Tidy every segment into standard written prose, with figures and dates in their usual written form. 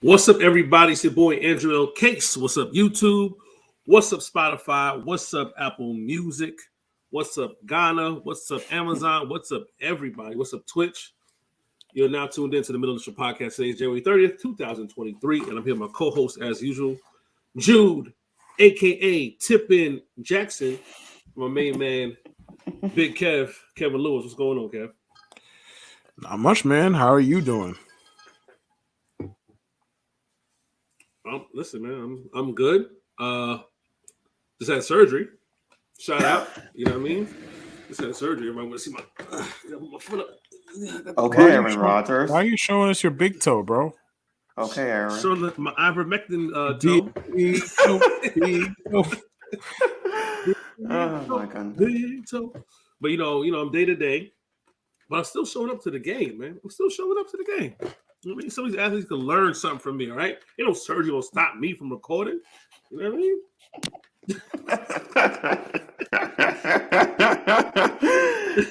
What's up, everybody? It's your boy Andrew L. Case. What's up, YouTube? What's up, Spotify? What's up, Apple Music? What's up, Ghana? What's up, Amazon? What's up, everybody? What's up, Twitch? You're now tuned into the Middle of the Podcast. Today is January 30th, 2023, and I'm here with my co-host, as usual, Jude, a.k.a. Tippin Jackson, my main man, Big Kevin Lewis. What's going on, Kev? Not much, man. How are you doing? Listen, man, I'm good. Just had surgery. Shout out, you know what I mean? Just had surgery. Everybody want to see my foot up. Okay, Aaron Rodgers. Why are you showing us your big toe, bro? Okay, Aaron. Showing my ivermectin toe. Oh my goodness. Big toe. But you know, I'm day to day, but I'm still showing up to the game, man. I'm still showing up to the game. You know what I mean? Some of these athletes can learn something from me, all right? Ain't no surgery gonna stop me from recording. You know what I mean?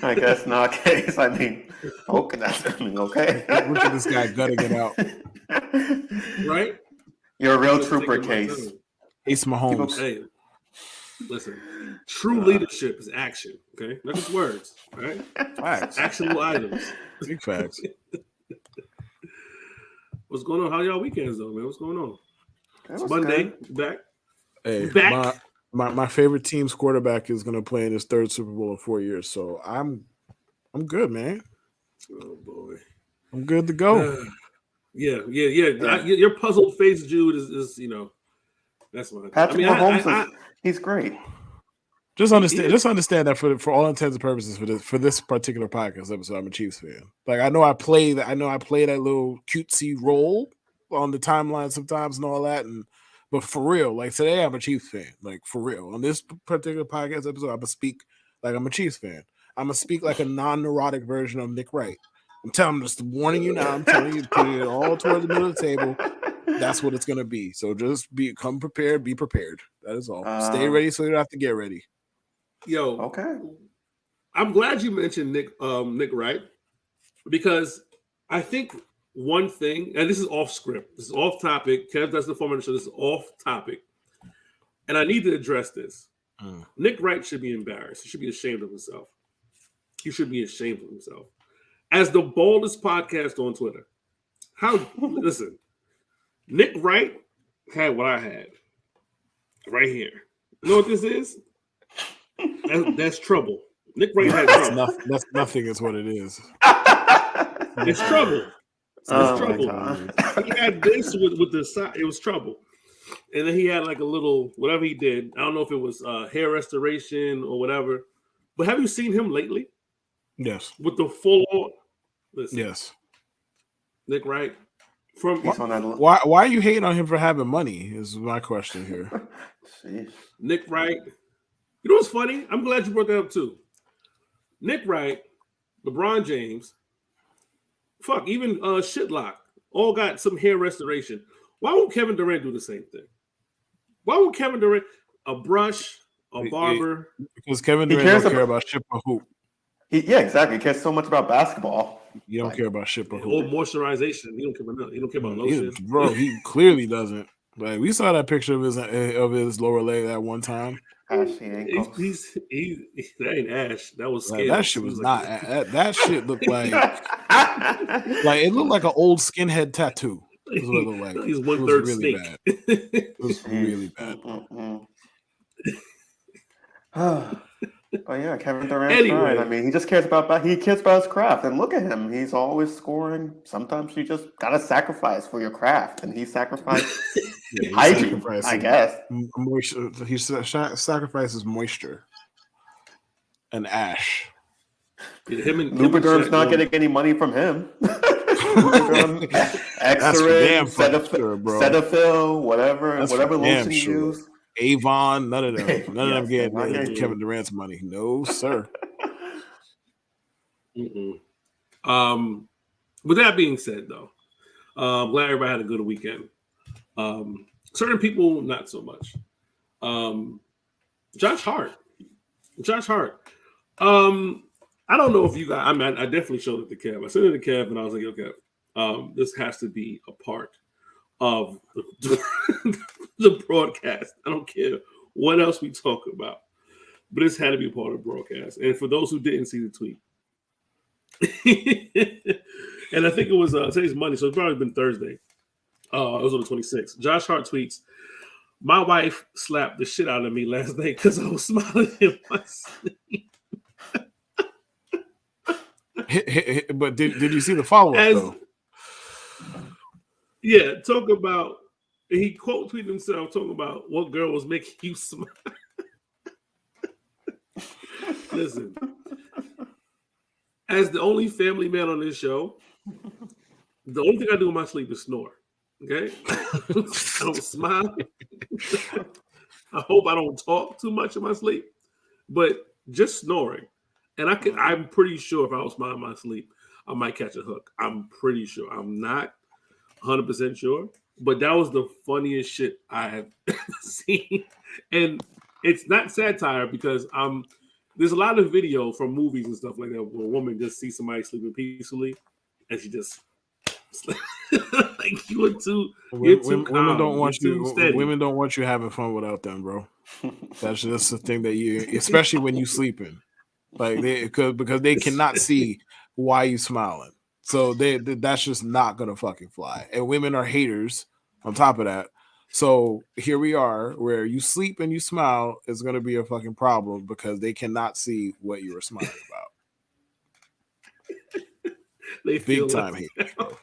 I guess not, Case. I mean, okay, that's okay. Look at this guy gutting it out. Right? You're a real trooper, Case. Ace Mahomes. Hey, listen. True leadership is action, okay? Not just words, right? Facts. Actionable items. Big facts. What's going on? How y'all weekends though, man? What's going on? It's Monday. Back. Hey, Back. My favorite team's quarterback is going to play in his third Super Bowl in 4 years, so I'm good, man. Oh boy, I'm good to go. Yeah. Your puzzled face, Jude, is that's my. Patrick Mahomes he's great. Just understand that for all intents and purposes for this particular podcast episode, I'm a Chiefs fan. Like I know I play that little cutesy role on the timeline sometimes and all that, but for real, like today I'm a Chiefs fan. Like for real, on this particular podcast episode, I'm gonna speak like I'm a Chiefs fan. I'm gonna speak like a non-neurotic version of Nick Wright. Just warning you now. I'm telling you, put it all towards the middle of the table. That's what it's gonna be. So just come prepared, be prepared. That is all. Stay ready so you don't have to get ready. Yo, okay. I'm glad you mentioned Nick Wright, because I think one thing, and this is off script, this is off topic. Kev does the format of the show. This is off topic, and I need to address this. Nick Wright should be embarrassed. He should be ashamed of himself. He should be ashamed of himself. As the boldest podcast on Twitter, listen, Nick Wright had what I had right here. You know what this is? That's trouble. Nick Wright had trouble. That's nothing is what it is. It's trouble. It's trouble. He had this with the side. It was trouble. And then he had like a little, whatever he did. I don't know if it was hair restoration or whatever. But have you seen him lately? Yes. With the full on. Listen, yes. Nick Wright. Why are you hating on him for having money? Is my question here. Nick Wright. You know what's funny? I'm glad you brought that up too. Nick Wright, LeBron James, even Shitlock, all got some hair restoration. Why won't Kevin Durant do the same thing? Why won't Kevin Durant a brush, a barber? Because Kevin Durant don't care about shit or hoop. Yeah, exactly. He cares so much about basketball. You don't care about shit or hoop. Or moisturization. He don't care about nothing. He don't care about lotion. Bro, he clearly doesn't. Like we saw that picture of his lower leg that one time. That ain't Ash. That was scary. That shit was not. That shit looked like it looked like an old skinhead tattoo. That's what it looked like. He's 1/3 really snake. bad. It was really bad. Oh yeah, Kevin Durant's right. I mean, he just cares about his craft, and look at him. He's always scoring. Sometimes you just gotta sacrifice for your craft, and he sacrificed hygiene, I guess. Moisture. He sacrifices moisture and ash. Lubriderm's not getting any money from him. X-ray, Cetaphil, whatever lotion you use. Avon, none of them. None of them getting Kevin Durant's money. No, sir. With that being said, though, I'm glad everybody had a good weekend. Certain people, not so much. Josh Hart. I don't know if you guys, I definitely showed it to Kev. I sent it to Kev and I was like, okay, this has to be a part of the broadcast. I don't care what else we talk about, but this had to be a part of the broadcast. And for those who didn't see the tweet, and I think it was today's Monday, so it's probably been Thursday. It was on the 26th. Josh Hart tweets, "My wife slapped the shit out of me last night because I was smiling in my sleep." But did you see the follow up though? Yeah, talk about, he quote tweeted himself talking about what girl was making you smile. Listen, as the only family man on this show, the only thing I do in my sleep is snore. Okay, I don't smile. I hope I don't talk too much in my sleep, but just snoring. And I'm pretty sure if I was smiling in my sleep, I might catch a hook. I'm pretty sure. I'm not 100% sure, but that was the funniest shit I have seen. And it's not satire because there's a lot of video from movies and stuff like that where a woman just sees somebody sleeping peacefully and she just like you're too women calm. Don't want you. Steady. Women don't want you having fun without them, bro. That's just the thing that you, especially when you sleeping, like because they cannot see why you smiling. So that's just not gonna fucking fly. And women are haters on top of that. So here we are, where you sleep and you smile is gonna be a fucking problem because they cannot see what you were smiling about. They big time haters, bro.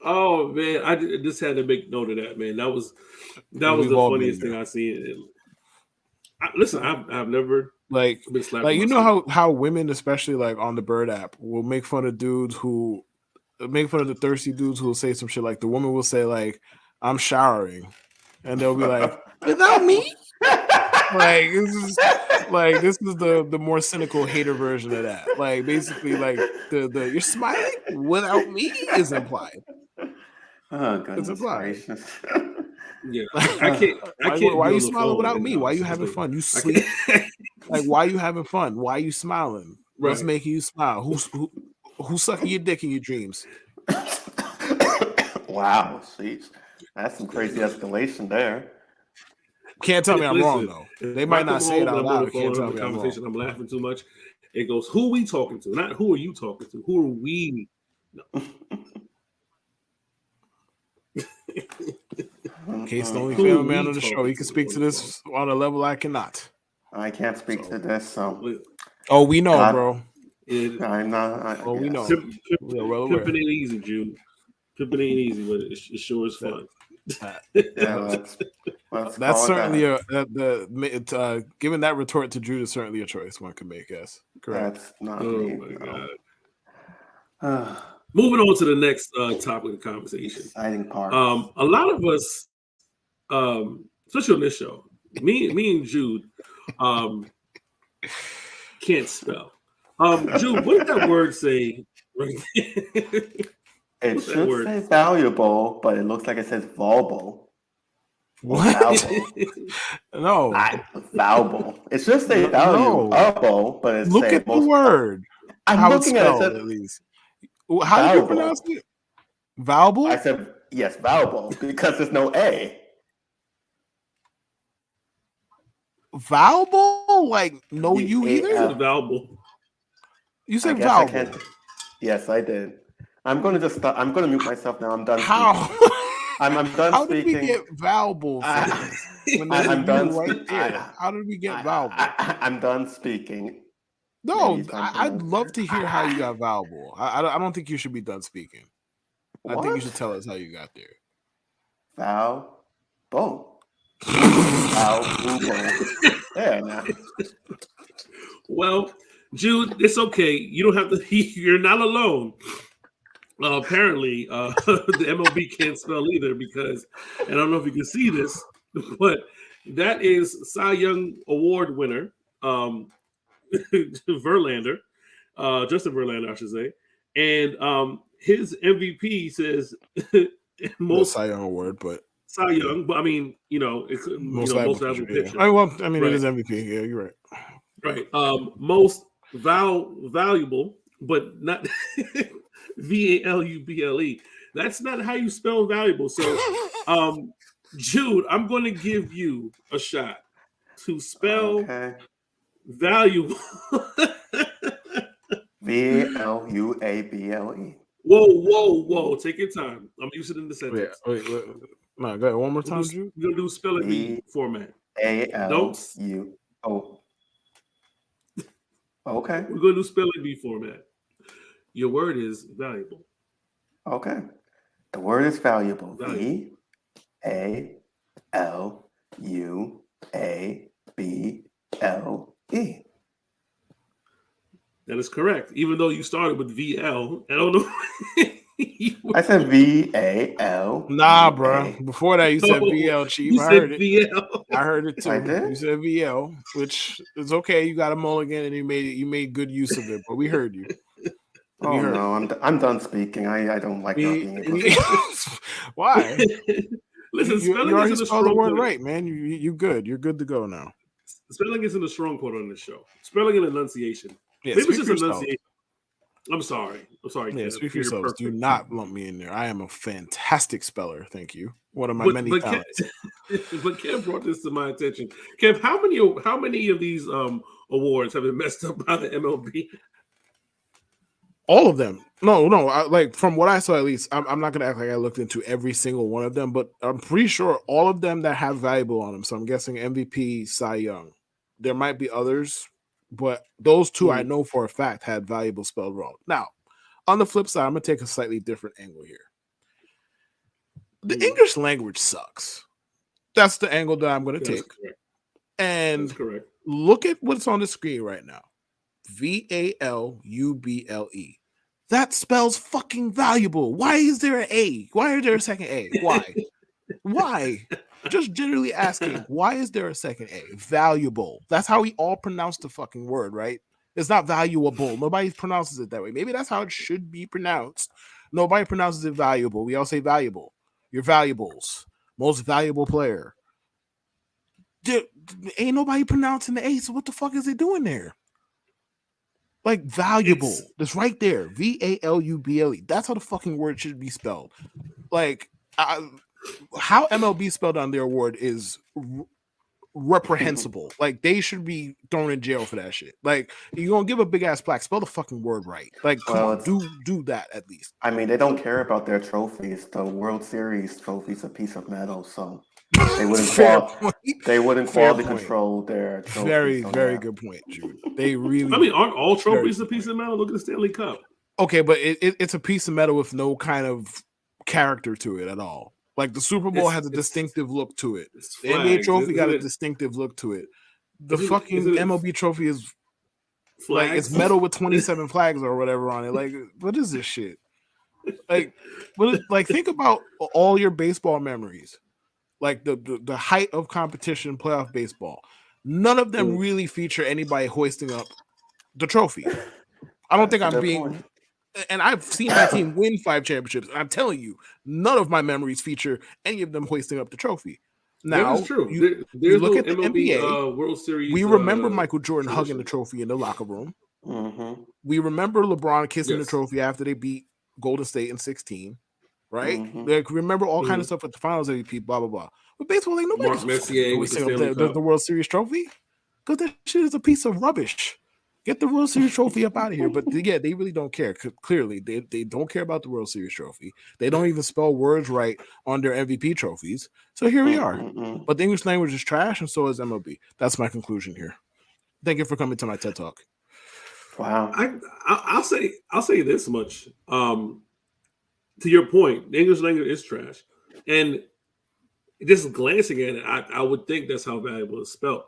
Oh man, I just had to make note of that, man. That was the funniest thing I seen. Listen, I've never like you know how women, especially like on the Bird app, will make fun of dudes who make fun of the thirsty dudes who will say some shit like the woman will say like, "I'm showering," and they'll be like, "Without me." This is the more cynical hater version of that. Like basically like the you're smiling without me is implied. Oh goodness gracious. Yeah, I can't. Why are you smiling without me? Why are you having fun? You sleep. Like, why are you having fun? Why are you smiling? Right. What's making you smile? Who's sucking your dick in your dreams? Wow, jeez, that's some crazy escalation there. Can't tell me I'm wrong though. They might not say it out loud. Can't tell me I'm wrong. I'm laughing too much. It goes, who are we talking to? Not who are you talking to? Who are we? No. Case the only family man on the show. He can speak to this on a level I cannot. I can't speak to this. So, oh, we know, bro. I'm not. We know. Pimping ain't easy, Jude. Pimping ain't easy, but it sure is fun. Yeah, that's certainly giving that retort to Jude is certainly a choice one could make. Yes, correct. That's not me. My God. Moving on to the next topic of conversation. Exciting part. A lot of us, especially on this show, me and Jude, can't spell. Jude, what did that word say? It should say valuable, but it looks like it says valuable. What? No. Valuable. It should say valuable, but it's look at the word. I'm looking at it at least. How do you pronounce it? Valuable? I said yes, valuable, because there's no A. Valuable? Like no U either? Valuable. You said valuable. Yes, I did. I'm going to just stop. I'm going to mute myself now. I'm done. How? I'm done How speaking. How did we get valuable? I'm done. How did we get valuable? I'm done speaking. No, I'd love to hear how you got valuable. I don't think you should be done speaking. What? I think you should tell us how you got there. Valuable. There now. Well, Jude, it's okay. You don't have to. You're not alone. Apparently, the MLB can't spell either because, and I don't know if you can see this, but that is Cy Young Award winner, Verlander, Justin Verlander, I should say, and his MVP says most Cy Young Award, but Cy Young, but I mean, it's most valuable pitcher. It is MVP. Yeah, you're right. Right. Most valuable, but not VALUBLE. That's not how you spell valuable. So, Jude, I'm going to give you a shot to spell valuable. VLUABLE. Whoa. Take your time. I'm using it in the sentence. Wait. No, go ahead. One more time, Jude. We're going to do spelling bee format. ALUO. Okay. We're going to do spelling bee format. Your word is valuable. Okay. The word is valuable. VALUABLE. That is correct. Even though you started with VL, I don't know. I said VAL. Nah, bro. Before that, you said VL, Chief. You I said heard it. VL. I heard it too. I did? You said VL, which is okay. You got a mulligan and you made good use of it, but we heard you. No, I'm done speaking. I don't like not being able to. Why? Listen, spelling you already isn't a spelled the strong word point. right, man. You good. You're good to go now. Spelling isn't a strong point on this show. Spelling and enunciation. Yeah, maybe it's just enunciation. I'm sorry. Yeah, speak for yourselves. Do not lump me in there. I am a fantastic speller. Thank you. One of my many talents. But Kev brought this to my attention. Kev, how many of these awards have been messed up by the MLB? All of them. No. Like from what I saw, at least, I'm not gonna act like I looked into every single one of them, but I'm pretty sure all of them that have valuable on them. So I'm guessing MVP, Cy Young. There might be others, but those two I know for a fact had valuable spelled wrong. Now, on the flip side, I'm gonna take a slightly different angle here. The English language sucks. That's the angle that I'm gonna take. Correct. And that's correct. Look at what's on the screen right now. VALUBLE. That spells fucking valuable. Why is there an A? Why is there a second A? Why? Just generally asking, why is there a second A? Valuable. That's how we all pronounce the fucking word, right? It's not valuable. Nobody pronounces it that way. Maybe that's how it should be pronounced. Nobody pronounces it valuable. We all say valuable. Your valuables. Most valuable player. Ain't nobody pronouncing the A, so what the fuck is it doing there? Like valuable. That's right there. VALUBLE. That's how the fucking word should be spelled. Like how MLB spelled on their award is reprehensible. Like they should be thrown in jail for that shit. Like you're gonna give a big ass plaque, spell the fucking word right. Like come on, do that at least. I mean, they don't care about their trophies. The World Series trophy's a piece of metal, so they wouldn't quality control their trophies. Very good point, Jude. They really. I mean, aren't all trophies a piece of metal? Look at the Stanley Cup. Okay, but it's a piece of metal with no kind of character to it at all. Like the Super Bowl has a distinctive look to it. The NBA trophy got a distinctive look to it. The fucking MLB trophy is like it's metal with 27 flags or whatever on it. Like, what is this shit? Like think about all your baseball memories. Like the height of competition, playoff baseball. None of them really feature anybody hoisting up the trophy. I don't think I'm being. And I've seen my team win 5 championships. I'm telling you, none of my memories feature any of them hoisting up the trophy. Now, that's true. You look at the NBA. World Series. We remember Michael Jordan hugging the trophy in the locker room. Mm-hmm. We remember LeBron kissing the trophy after they beat Golden State in 2016. Right? Mm-hmm. Like remember all kind of stuff at the Finals MVP. Blah blah blah. But baseball, like nobody hoisting up the World Series trophy because that shit is a piece of rubbish. Get the World Series trophy up out of here. But yeah, they really don't care. Clearly, they don't care about the World Series trophy. They don't even spell words right on their MVP trophies. So here we are. But the English language is trash, and so is MLB. That's my conclusion here. Thank you for coming to my TED Talk. Wow. I'll say this much. To your point, the English language is trash. And just glancing at it, I would think that's how valuable it's spelled.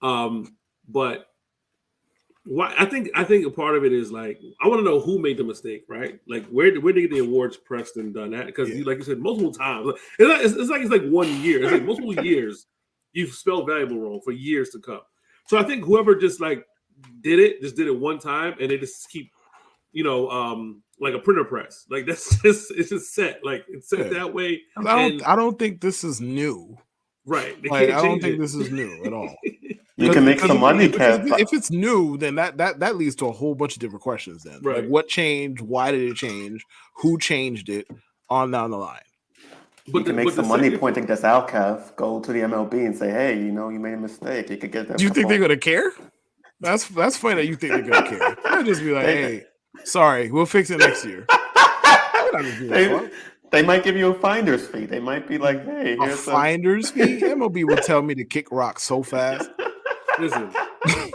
But why I think a part of it is like I want to know who made the mistake, right? Like where did they get the awards pressed and done that? Because like you said, multiple times. It's like 1 year. It's like multiple years you've spelled valuable wrong for years to come. So I think whoever just did it one time and they just keep, like a printer press. Like it's just set. Like it's set that way. I don't think this is new. Right. I don't think this is new at all. You can make some money, Kev. If it's new, then that leads to a whole bunch of different questions. Then, right. Like what changed? Why did it change? Who changed it? on down the line. You can make some money pointing this out, Kev. Go to the MLB and say, "Hey, you made a mistake. You could get that." Do you think they're gonna care? That's funny that you think they're gonna care. They'll just be like, "Hey, sorry, we'll fix it next year." They might give you a finder's fee. They might be like, "Hey, here's a finder's fee." MLB will tell me to kick rock so fast. Listen, kick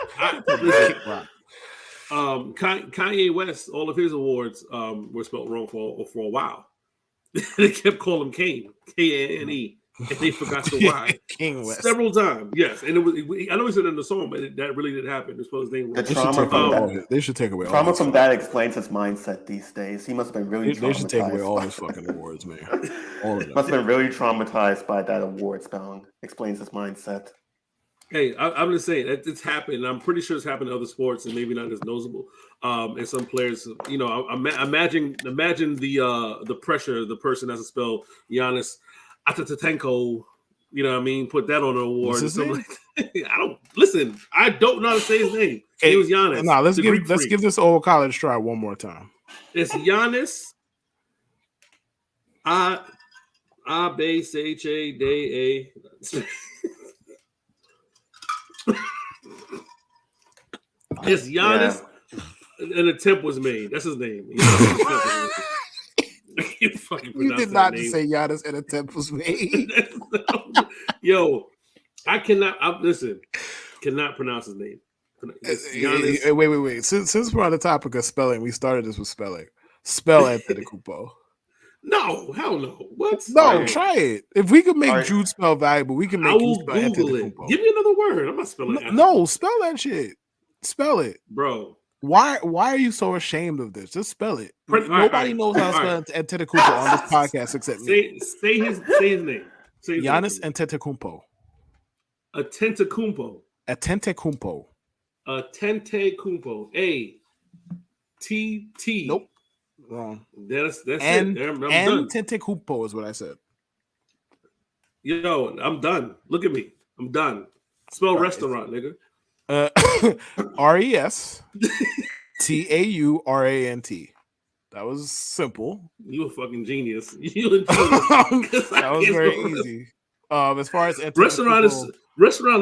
rock. Kanye West, all of his awards were spelled wrong for a while. They kept calling him Kane, Kane, and they forgot the Y. King West. Several times, yes. And I know he said it in the song, but that really didn't happen. It's supposed his name was. They should take away all trauma from that explains his mindset these days. He must have been really traumatized. They should take away all his fucking awards, man. All of them. Must have been really traumatized by that award spelling. Explains his mindset. Hey, I'm just saying it's happened. I'm pretty sure it's happened in other sports, and maybe not as noticeable. And some players, imagine the pressure the person has to spell Giannis Antetokounmpo. You know what I mean? Put that on an award. I don't know how to say his name. It was Giannis. No, let's give this old college try one more time. It's Giannis. A. It's Giannis. An attempt was made. That's his name. You did not just say Giannis, an attempt was made. Yo, I cannot. Cannot pronounce his name. Wait. Since we're on the topic of spelling, we started this with spelling. Spell Antetokounmpo. No, hell no. What? No, try it. If we could make Jude spell valuable, we can make you spell Antetokounmpo. Give me another word. I'm not spelling it. No, spell that shit. Spell it. Bro. Why are you so ashamed of this? Just spell it. Nobody knows how to spell Antetokounmpo on this podcast except me. Say his name. Giannis Antetokounmpo. Antetokounmpo. Antetokounmpo. A-T-T. Nope. Wrong. That's it. I'm done. Antetokounmpo is what I said. Yo, I'm done. Look at me. I'm done. Spell restaurant, nigga. RESTAURANT. That was simple. You a fucking genius. You a genius. That was very easy. As far as restaurant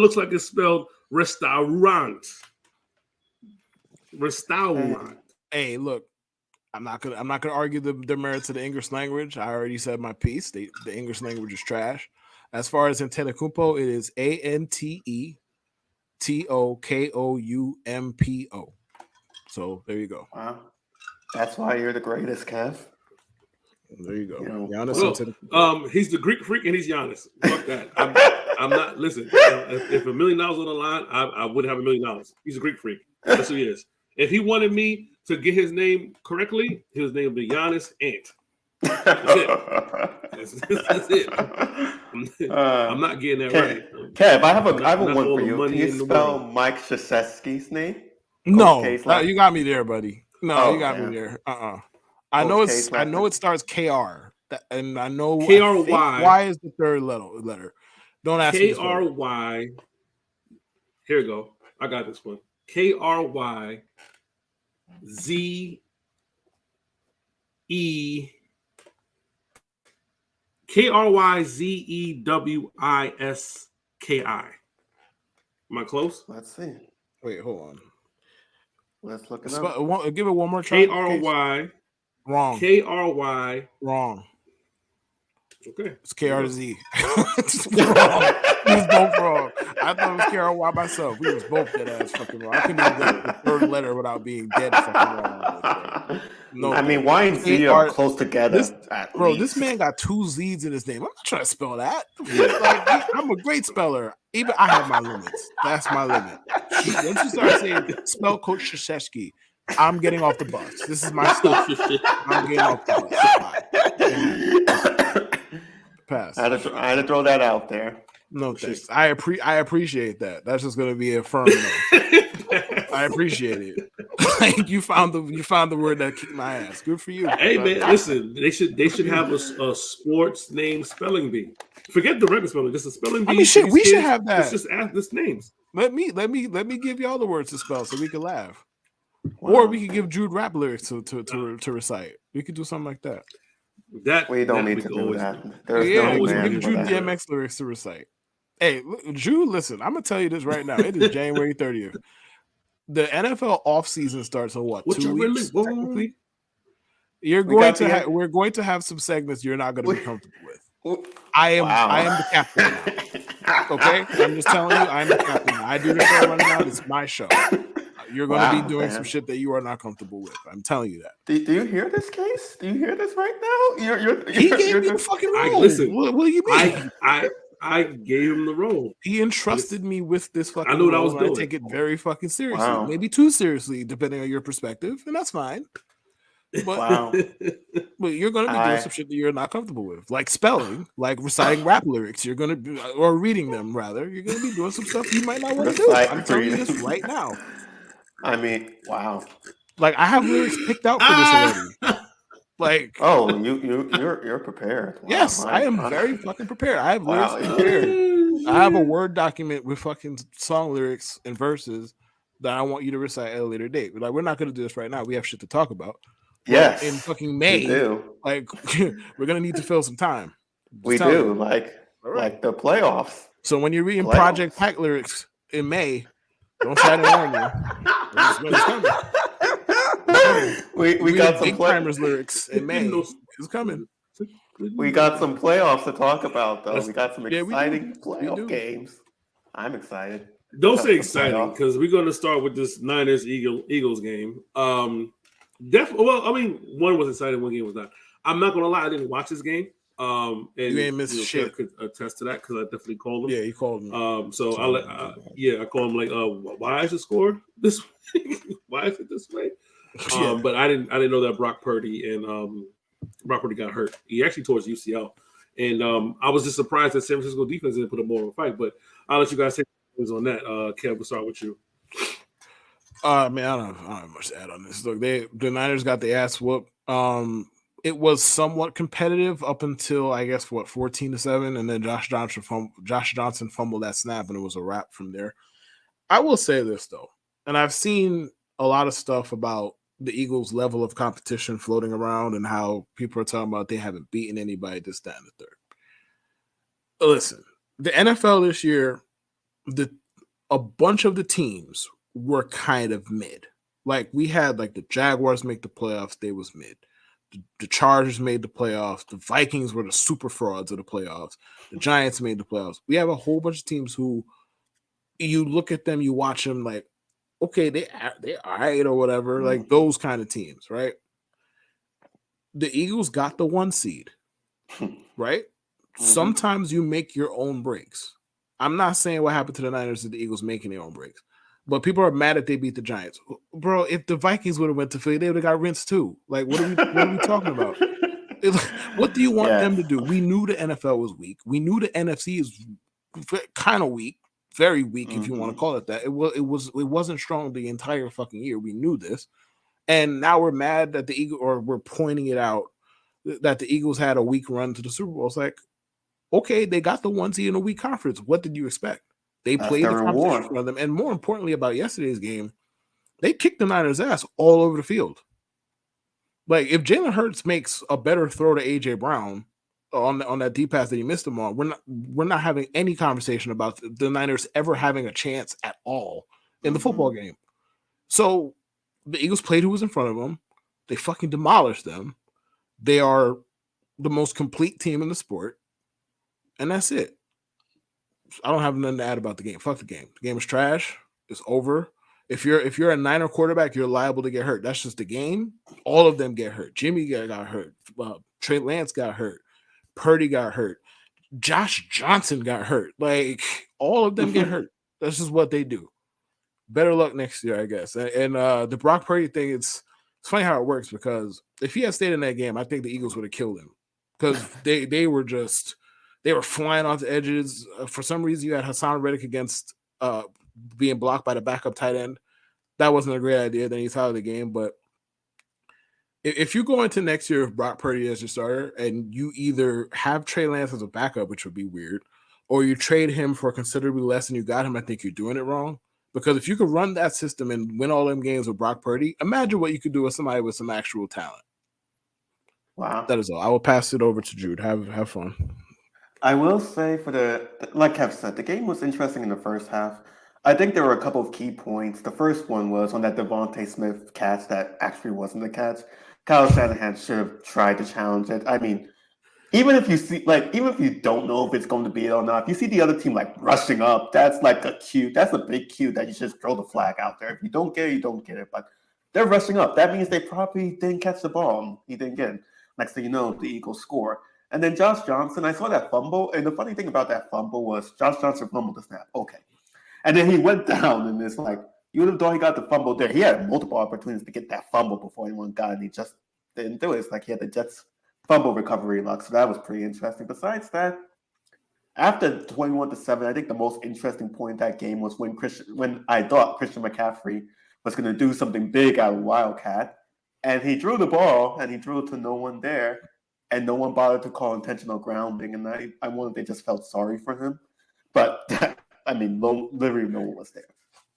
looks like it's spelled restaurant. Restaurant. Hey, look, I'm not gonna argue the merits of the English language. I already said my piece. The English language is trash. As far as Antetokounmpo, it is ANTETOKOUMPO. So there you go. Wow. That's why you're the greatest, Kev. There you go. Giannis. He's the Greek freak and he's Giannis. Fuck that. I'm not. Listen, if $1 million on the line, I wouldn't have $1 million. He's a Greek freak. That's who he is. If he wanted me to get his name correctly, his name would be Giannis Ant. That's it. I'm not getting that right. Kev, I have a one for you. Can you spell Mike Krzyzewski's name? No, you got me there, buddy. No, you got me there. I know it starts KR, and I know KRY. Y is the third letter. Don't ask me. KRY. Here we go. I got this one. KRYZE KRYZEWISKI. Am I close? Let's see. Wait, hold on. Let's look it up. Give it one more try. KRY. Wrong. KRY. Wrong. Okay. It's KRZ. Wrong. We was both wrong. I thought it was KRY myself. We was both dead ass fucking wrong. I couldn't even get the third letter without being dead fucking wrong. No, I mean, Y and Z are close together. This man got 2 Z's in his name. I'm not trying to spell that. I'm a great speller. Even I have my limits. That's my limit. Once you start saying spell Coach Krzyzewski, I'm getting off the bus. This is my stuff. I'm getting off the bus. Pass. I had to throw that out there. No thanks. I appreciate that. That's just going to be a firm no. I appreciate it. you found the word that kicked my ass. Good for you. Hey man, listen. They should have a sports name spelling bee. Forget the regular spelling. Just a spelling bee. I mean, shit. We should have that. Let's just add this names. Let me give you all the words to spell so we can laugh. Wow. Or we could give Jude rap lyrics to recite. We could do something like that. We don't need to do that. There's no demand give for Jude that. DMX lyrics to recite. Hey, Jude, listen, I'm gonna tell you this right now. It is January 30th. The NFL offseason starts in what? 2 weeks technically. We're going to have some segments you're not going to be comfortable with. I am the captain now. Okay, I'm just telling you, I'm the captain now. I do the show right now. It's my show. You're going to be doing some shit that you are not comfortable with. I'm telling you that. Do you hear this, Case? Do you hear this right now? He gave me the fucking role. Listen, what do you mean? I gave him the role. He entrusted me with this fucking I knew what I was role, and doing. I take it very fucking seriously. Wow. Maybe too seriously, depending on your perspective, and that's fine. But, but you're going to be doing some shit that you're not comfortable with, like spelling, like reciting rap lyrics. You're going to be, or reading them rather. You're going to be doing some stuff you might not want to do. I'm telling you this right now. I mean, wow. Like I have lyrics picked out for this already. Like, you're prepared. Wow, yes, I am very fucking prepared. I have lyrics prepared. I have a Word document with fucking song lyrics and verses that I want you to recite at a later date. But like, we're not going to do this right now. We have shit to talk about. Yes, in fucking May, like we're gonna need to fill some time. We do, like the playoffs. So when you're reading Project Pack lyrics in May, don't try to warn you. We got some Big Timers lyrics in May. It's coming. We got some playoffs to talk about, though. We got some exciting playoff games. I'm excited. Don't say exciting because we're going to start with this Niners Eagles game. Definitely. Well, I mean, one was exciting, one game was not. I'm not gonna lie, I didn't watch this game. And you ain't missed shit. Could attest to that because I definitely called him. Yeah, you called him. So I called him like, why is the score this way? Why is it this way? But I didn't know that Brock Purdy got hurt. He actually tore his UCL, and I was just surprised that San Francisco defense didn't put up more of a fight. But I'll let you guys take on that. Kev, we'll start with you. Man, I don't have much to add on this. Look, the Niners got the ass whooped. It was somewhat competitive up until I guess 14-7, and then Josh Johnson fumbled that snap, and it was a wrap from there. I will say this though, and I've seen a lot of stuff about the Eagles' level of competition floating around, and how people are talking about they haven't beaten anybody this, that, and the third. Listen, the NFL this year, a bunch of the teams were kind of mid. Like we had like the Jaguars make the playoffs, they was mid. The Chargers made the playoffs. The Vikings were the super frauds of the playoffs. The Giants made the playoffs. We have a whole bunch of teams who you look at them, you watch them like, okay, they're all right or whatever, like those kind of teams, right? The Eagles got the 1 seed, right? Sometimes you make your own breaks. I'm not saying what happened to the Niners is the Eagles making their own breaks. But people are mad that they beat the Giants. Bro, if the Vikings would have went to Philly, they would have got rinsed too. Like, what are we talking about? What do you want them to do? We knew the NFL was weak. We knew the NFC is kind of weak, very weak, if you want to call it that. It wasn't strong the entire fucking year. We knew this. And now we're mad that the Eagles, or we're pointing it out, that the Eagles had a weak run to the Super Bowl. It's like, okay, they got the 1 seed in a weak conference. What did you expect? They played the competition for them, and more importantly about yesterday's game, they kicked the Niners' ass all over the field. Like if Jalen Hurts makes a better throw to AJ Brown on that deep pass that he missed him on, we're not having any conversation about the Niners ever having a chance at all in the football game. So the Eagles played who was in front of them. They fucking demolished them. They are the most complete team in the sport, and that's it. I don't have nothing to add about the game. Fuck the game. The game is trash. It's over. If you're a Niner quarterback, you're liable to get hurt. That's just the game. All of them get hurt. Jimmy got hurt. Trey Lance got hurt. Purdy got hurt. Josh Johnson got hurt. Like all of them get hurt. That's just what they do. Better luck next year, I guess. And the Brock Purdy thing, it's funny how it works because if he had stayed in that game, I think the Eagles would have killed him because they were flying off the edges. For some reason, you had Hassan Reddick against being blocked by the backup tight end. That wasn't a great idea. Then he's out of the game. But if you go into next year with Brock Purdy as your starter and you either have Trey Lance as a backup, which would be weird, or you trade him for considerably less than you got him, I think you're doing it wrong. Because if you could run that system and win all them games with Brock Purdy, imagine what you could do with somebody with some actual talent. Wow. That is all. I will pass it over to Jude. Have fun. I will say like Kev said, the game was interesting in the first half. I think there were a couple of key points. The first one was on that Devontae Smith catch that actually wasn't a catch. Kyle Shanahan should have tried to challenge it. I mean, even if you don't know if it's going to be it or not, if you see the other team like rushing up, that's like a cue. That's a big cue that you should just throw the flag out there. If you don't get it, you don't get it. But they're rushing up. That means they probably didn't catch the ball. He didn't get it. Next thing you know, the Eagles score. And then Josh Johnson, I saw that fumble. And the funny thing about that fumble was Josh Johnson fumbled the snap. Okay. And then he went down, and it's like, you would have thought he got the fumble there. He had multiple opportunities to get that fumble before anyone got it, and he just didn't do it. It's like he had the Jets fumble recovery luck. So that was pretty interesting. Besides that, after 21-7, I think the most interesting point in that game was when I thought Christian McCaffrey was going to do something big out of Wildcat. And he drew the ball, and he drew it to no one there. And no one bothered to call intentional grounding. And I wonder if they just felt sorry for him. But, I mean, literally no one was there.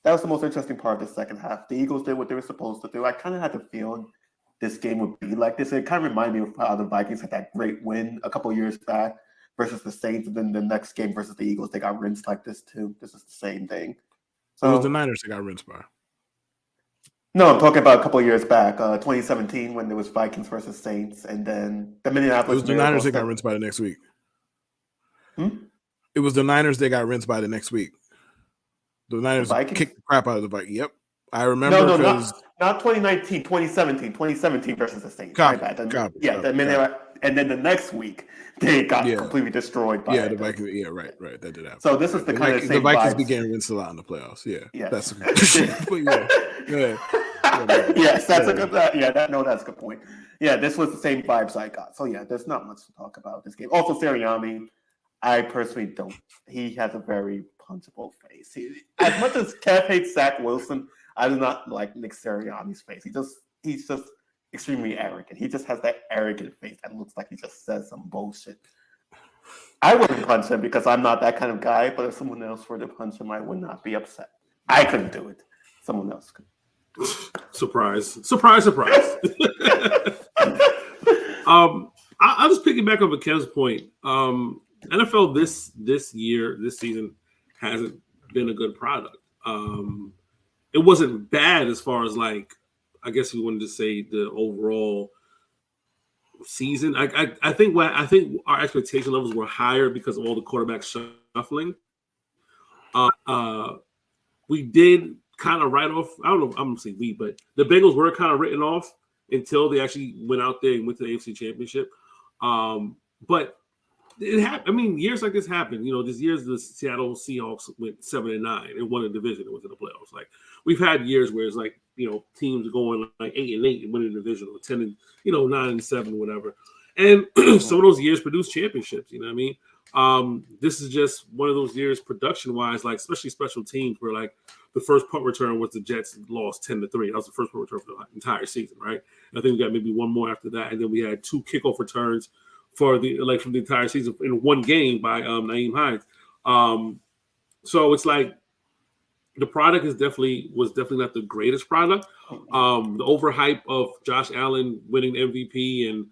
That was the most interesting part of the second half. The Eagles did what they were supposed to do. I kind of had the feeling this game would be like this. It kind of reminded me of how the Vikings had that great win a couple of years back versus the Saints. And then the next game versus the Eagles, they got rinsed like this too. This is the same thing. So it was the Niners that got rinsed by. No, I'm talking about a couple of years back, 2017, when there was Vikings versus Saints, and then the Minneapolis. It was the Niners that got rinsed by the next week. It was the Niners that got rinsed by the next week. The Niners kicked the crap out of the Vikings. Yep, I remember. No, not 2019, 2017 versus the Saints. Copy. And then the next week they got completely destroyed by the Vikings. Yeah, right. That did happen. So this is the kind of same the Vikings vibes. began rinsed a lot in the playoffs. Yeah. That's yes, that's a good. That's a good point. Yeah, this was the same vibes I got. So yeah, there's not much to talk about this game. Also, Sirianni, I personally don't. He has a very punchable face. As much as Kev hates Zach Wilson, I do not like Nick Sirianni's face. He's just extremely arrogant. He just has that arrogant face that looks like he just says some bullshit. I wouldn't punch him because I'm not that kind of guy. But if someone else were to punch him, I would not be upset. I couldn't do it. Someone else could. Surprise. I'll just piggyback off of Kev's point. NFL this season hasn't been a good product. It wasn't bad as far as like, I guess we wanted to say the overall season. I think our expectation levels were higher because of all the quarterback shuffling. We did kind of write off. I don't know. I'm gonna say we, but the Bengals were kind of written off until they actually went out there and went to the AFC Championship. But it happened. I mean, years like this happen. You know, this year's the Seattle Seahawks went 7-9 and won a division and went to the playoffs. Like we've had years where it's like, you know, teams going like 8-8 and winning a division, or 9-7, whatever. And some of those years produce championships. You know what I mean? This is just one of those years production wise, like especially special teams where like the first punt return was the Jets lost 10-3. That was the first punt return for the entire season, right? And I think we got maybe one more after that, and then we had 2 kickoff returns from the entire season in one game by Naeem Hines. So it's like the product was definitely not the greatest product. The overhype of Josh Allen winning MVP and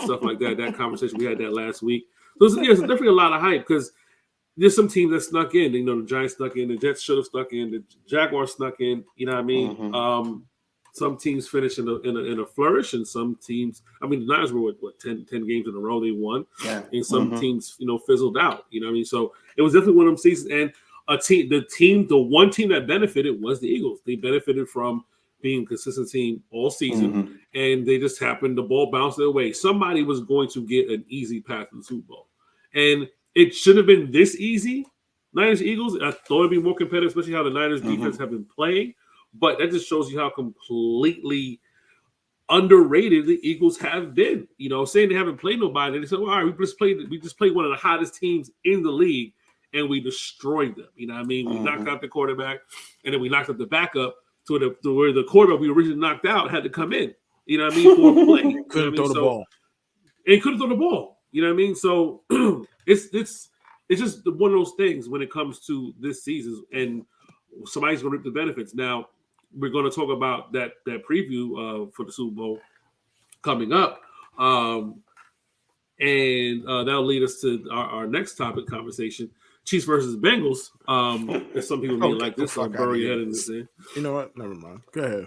stuff like that. That conversation we had that last week. So there's definitely a lot of hype because there's some teams that snuck in. The Giants snuck in, the Jets should have snuck in, the Jaguars snuck in. You know what I mean? Mm-hmm. Some teams finished in a flourish, and some teams. I mean, the Niners were 10 games in a row they won, and some teams fizzled out. You know what I mean? So it was definitely one of them seasons. And the one team that benefited was the Eagles. They benefited from being a consistent team all season, and they just happened the ball bounced their way. Somebody was going to get an easy path to the Super Bowl, and it should have been this easy. Niners Eagles. I thought it'd be more competitive, especially how the Niners defense have been playing. But that just shows you how completely underrated the Eagles have been. Saying they haven't played nobody. They said, well, all right, we just played one of the hottest teams in the league, and we destroyed them. You know what I mean? We knocked out the quarterback, and then we knocked out the backup to where the quarterback we originally knocked out had to come in. You know what I mean? For a play. Couldn't throw the ball. And he couldn't throw the ball. You know what I mean? So it's just one of those things when it comes to this season, and somebody's going to reap the benefits. Now, we're going to talk about that preview for the Super Bowl coming up. And that'll lead us to our next topic conversation: Chiefs versus Bengals. If some people may like this, or bury your head in the sand. You know what? Never mind. Go ahead.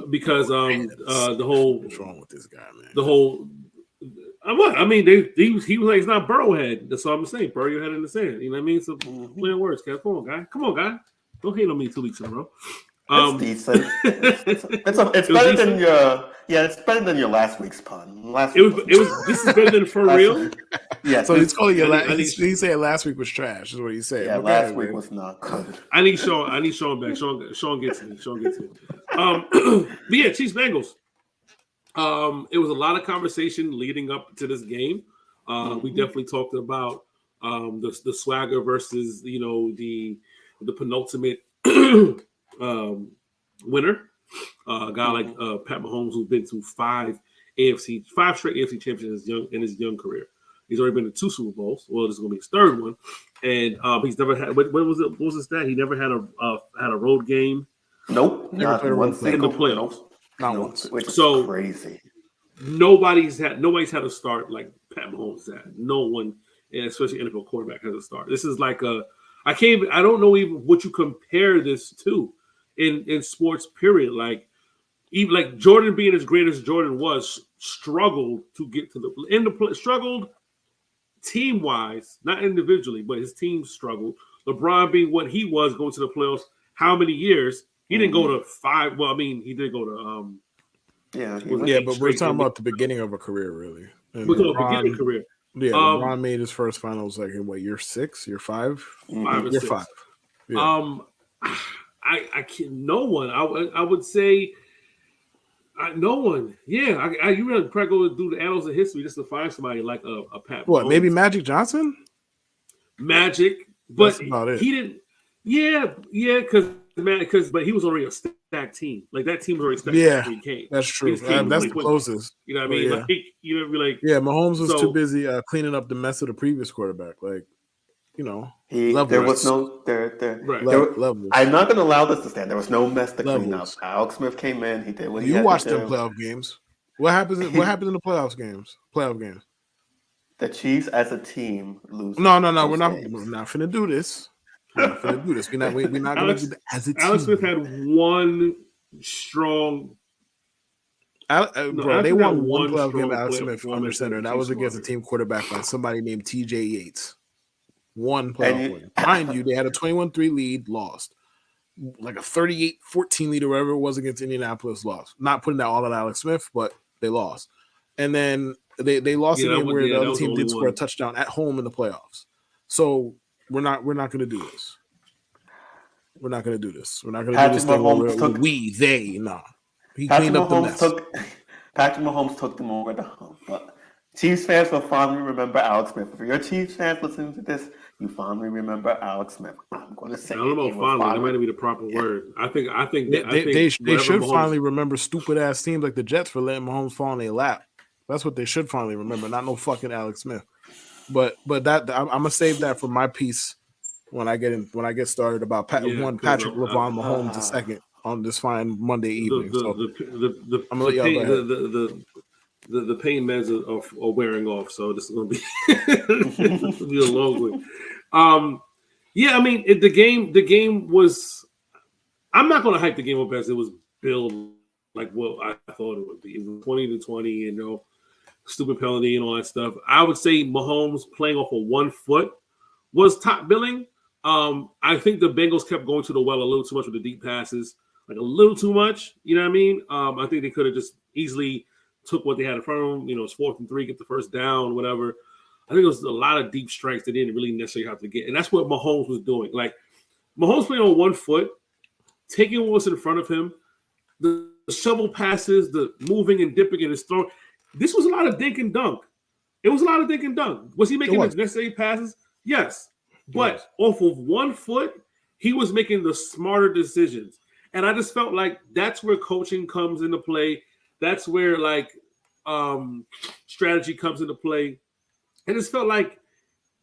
Because the whole what's wrong with this guy, man? The whole what? I mean, he was like, it's not Burrowhead. That's all I'm saying. Bury your head in the sand. You know what I mean? So clear words, Kev. Come on, guy. Don't hate on me 2 weeks in a row. It's decent. It's better than your it's better than your last week's pun. This is better than for real. Yeah. So he's calling you. He said last week was trash. Is what he said. Yeah, last week was not good. I need Sean back. Sean gets me. But yeah, Chiefs Bengals. It was a lot of conversation leading up to this game. We definitely talked about the swagger versus the penultimate winner, a guy like Pat Mahomes, who's been to five straight AFC championships in his young career. He's already been to 2 Super Bowls. Well, this is going to be his 3rd one, and he's never had. What was it? What was his stat? He never had a road game. Nope, not one in the playoffs. Not once. Which is crazy. Nobody's had a start like Pat Mahomes had. No one, and especially NFL quarterback, has a start. This is like I don't know even what you compare this to in sports, period. Like, even like Jordan being as great as Jordan was, struggled to get to the struggled team wise, not individually, but his team struggled. LeBron being what he was, going to the playoffs, how many years? He didn't go to 5. Well, I mean, he did go to but we're talking about the beginning of a career, really. We're talking about the beginning of a career. Yeah, LeBron made his first finals like in what, year 6, year 5? 5 or year 6. 5. Yeah. I can no one. I would say no one. Yeah, you really probably go do the annals of history just to find somebody like a Pat. What? Mahomes. Maybe Magic Johnson? Magic, but that's about it. He didn't. Yeah, but he was already a stacked team. Like that team was already stacked. Yeah, he came. That's true. That's the closest. You know what I mean? Yeah. Like, you know, like Mahomes was too busy cleaning up the mess of the previous quarterback. Like, there was no there. Right. I'm not going to allow this to stand. There was no mess to clean up. Alex Smith came in. He did what he had to do. You watched them playoff games. What happens in the playoff games? The Chiefs as a team lose. No. We're not finna do this. We're not going to do that as a team. Alex Smith had one strong. They won one playoff game. Alex Smith under center, and that was against a team quarterback by somebody named T.J. Yates. One playoff win. Mind you, they had a 21-3 lead, lost. Like a 38-14 lead or whatever it was against Indianapolis, lost. Not putting that all on Alex Smith, but they lost. And then they lost a game where the other team did score a touchdown at home in the playoffs. So we're not going to do this. We're not going to do this. We're not going to do this thing where He cleaned up the mess. Patrick Mahomes took them over the hump. But Chiefs fans will fondly remember Alex Smith. If you're Chiefs fans listening to this, you fondly remember Alex Smith. I'm going to say I don't know about fondly. That might be the proper word. I think they should finally remember stupid ass teams like the Jets for letting Mahomes fall in their lap. That's what they should finally remember. Not no fucking Alex Smith. But that I'm gonna save that for my piece when I get started about Patrick LeVon Mahomes the second on this fine Monday evening. The pain meds are wearing off, so this is gonna be a long one. Yeah, I mean the game was. I'm not gonna hype the game up as it was billed like what I thought it would be. It was 20-20, and stupid penalty and all that stuff. I would say Mahomes playing off of 1 foot was top billing. I think the Bengals kept going to the well a little too much with the deep passes, like a little too much. You know what I mean? I think they could have just easily took what they had in front of them. It's 4th and 3, get the first down, whatever. I think it was a lot of deep strikes they didn't really necessarily have to get, and that's what Mahomes was doing. Like Mahomes playing on 1 foot, taking what's in front of him, the shovel passes, the moving and dipping in his throw. This was a lot of dink and dunk. It was a lot of dink and dunk. Was he making the necessary passes? Yes. But off of 1 foot, he was making the smarter decisions. And I just felt like that's where coaching comes into play. That's where strategy comes into play. And it felt like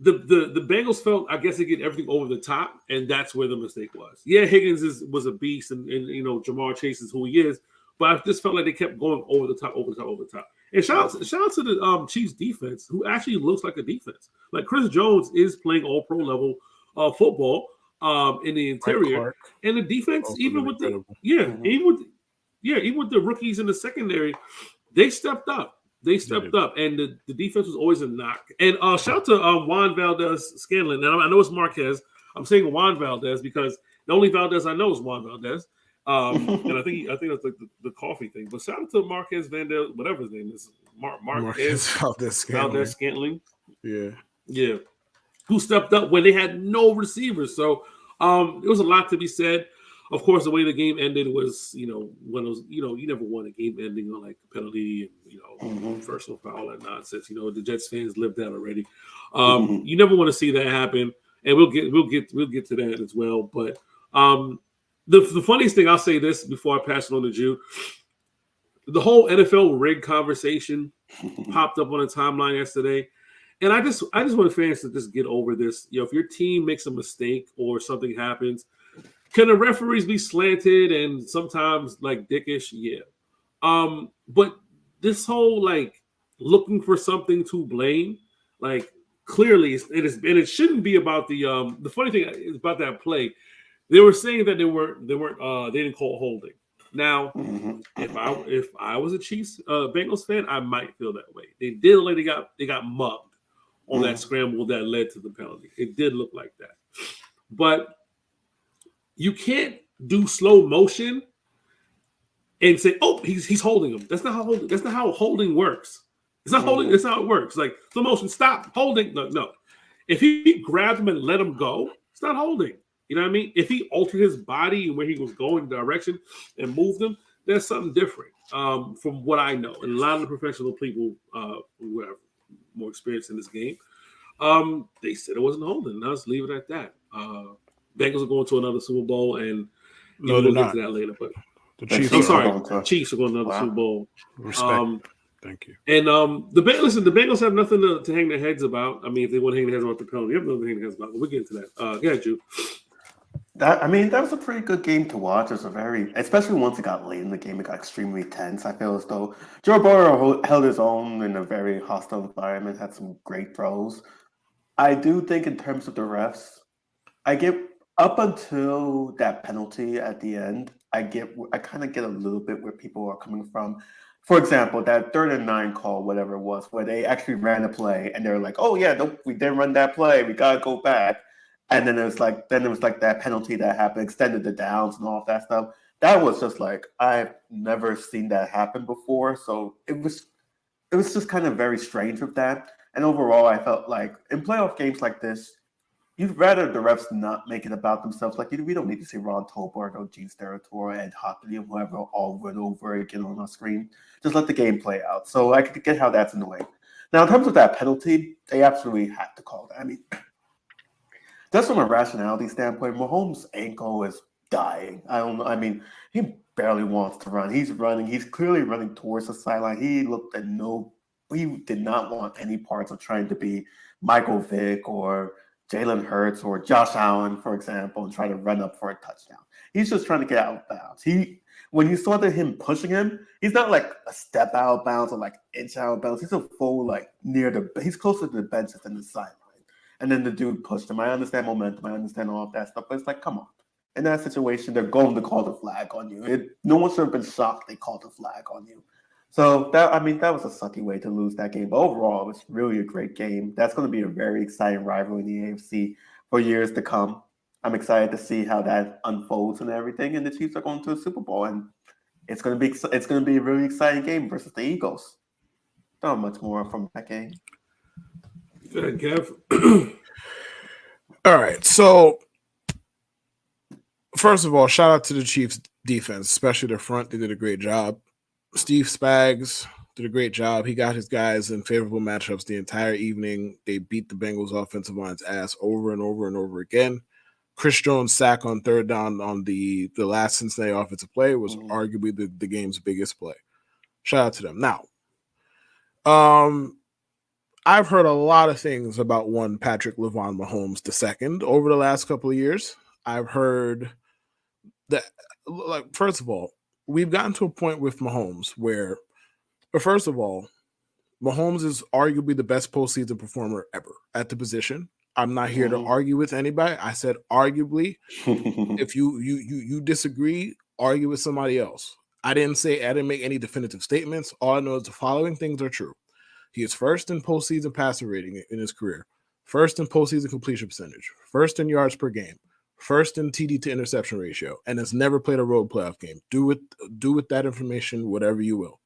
the Bengals felt, I guess, they get everything over the top, and that's where the mistake was. Yeah, Higgins was a beast, and Jamar Chase is who he is, but I just felt like they kept going over the top. And shout out to the Chiefs defense, who actually looks like a defense. Like Chris Jones is playing all pro level football in the interior, and the defense, even with the even with the rookies in the secondary, they stepped up. And the defense was always a knock. And shout out to Juan Valdez-Scantling. And I know it's Marquez. I'm saying Juan Valdez because the only Valdez I know is Juan Valdez. And I think that's like the coffee thing. But shout out to Marquez Vandel, whatever his name is, Marquez Valdez-Scantling. Yeah. Who stepped up when they had no receivers. So it was a lot to be said. Of course, the way the game ended was, when it was, you never want a game ending on like penalty and personal foul and nonsense. The Jets fans lived that already. You never want to see that happen, and we'll get to that as well. But the funniest thing, I'll say this before I pass it on to Jude. The whole NFL rig conversation popped up on the timeline yesterday, and I just want fans to just get over this. If your team makes a mistake or something happens. Can the referees be slanted and sometimes like dickish? Yeah. But this whole like looking for something to blame, like clearly it shouldn't be about the funny thing is about that play. They were saying that they didn't call holding. Now, if I was a Chiefs Bengals fan, I might feel that way. They did like they got mugged on that scramble that led to the penalty. It did look like that. But you can't do slow motion and say, "Oh, he's holding him." That's not how holding works. It's not holding. That's not how it works. Like slow motion, stop holding. No. If he grabbed him and let him go, it's not holding. You know what I mean? If he altered his body and where he was going direction and moved him, that's something different. From what I know, and a lot of the professional people who have more experience in this game, they said it wasn't holding. Now let's leave it at that. Bengals are going to another Super Bowl, and we'll get to that later. But the Chiefs. Chiefs are going to another Super Bowl. Respect. Thank you. And the Bengals have nothing to hang their heads about. I mean, if they want to hang their heads about the penalty, they have nothing to hang their heads about. But we'll get into that. Go ahead, Jude. That was a pretty good game to watch. It was especially once it got late in the game, it got extremely tense. I feel as though Joe Burrow held his own in a very hostile environment, had some great throws. I do think in terms of the refs, I get up until that penalty at the end, I kind of get a little bit where people are coming from. For example, that 3rd and 9 call, whatever it was, where they actually ran a play and they're like, "Oh yeah, nope, we didn't run that play. We gotta go back." And then it was like that penalty that happened, extended the downs and all of that stuff. That was just like I've never seen that happen before. So it was just kind of very strange with that. And overall, I felt like in playoff games like this, you'd rather the refs not make it about themselves. Like, we don't need to see Ron Tolbert or Gene Steratore and Hockley or whoever all run over again on our screen. Just let the game play out. So I could get how that's annoying. Now, in terms of that penalty, they absolutely had to call that. I mean, just from a rationality standpoint, Mahomes' ankle is dying. I don't know. I mean, he barely wants to run. He's running. He's clearly running towards the sideline. He did not want any parts of trying to be Michael Vick or Jalen Hurts or Josh Allen, for example, and try to run up for a touchdown. He's just trying to get out of bounds. When you saw him pushing him, he's not like a step out of bounds or like inch out of bounds. He's a full like he's closer to the benches than the sideline. And then the dude pushed him. I understand momentum. I understand all of that stuff, but it's like, come on. In that situation, they're going to call the flag on you. No one should have been shocked they called the flag on you. So that was a sucky way to lose that game. But overall, it was really a great game. That's going to be a very exciting rivalry in the AFC for years to come. I'm excited to see how that unfolds and everything. And the Chiefs are going to a Super Bowl, and it's going to be a really exciting game versus the Eagles. Not much more from that game. Go ahead, Kev. All right. So, first of all, shout out to the Chiefs defense, especially the front. They did a great job. Steve Spags did a great job. He got his guys in favorable matchups the entire evening. They beat the Bengals offensive line's ass over and over and over again. Chris Jones' sack on 3rd down on the last Cincinnati offensive play was arguably the game's biggest play. Shout out to them. Now, I've heard a lot of things about one Patrick LeVon Mahomes II over the last couple of years. I've heard that, like, first of all, we've gotten to a point with Mahomes where, first of all, Mahomes is arguably the best postseason performer ever at the position. I'm not here to argue with anybody. I said arguably. If you disagree, argue with somebody else. I didn't make any definitive statements. All I know is the following things are true. He is first in postseason passer rating in his career, first in postseason completion percentage, first in yards per game, first in TD to interception ratio, and has never played a road playoff game. Do with that information whatever you will.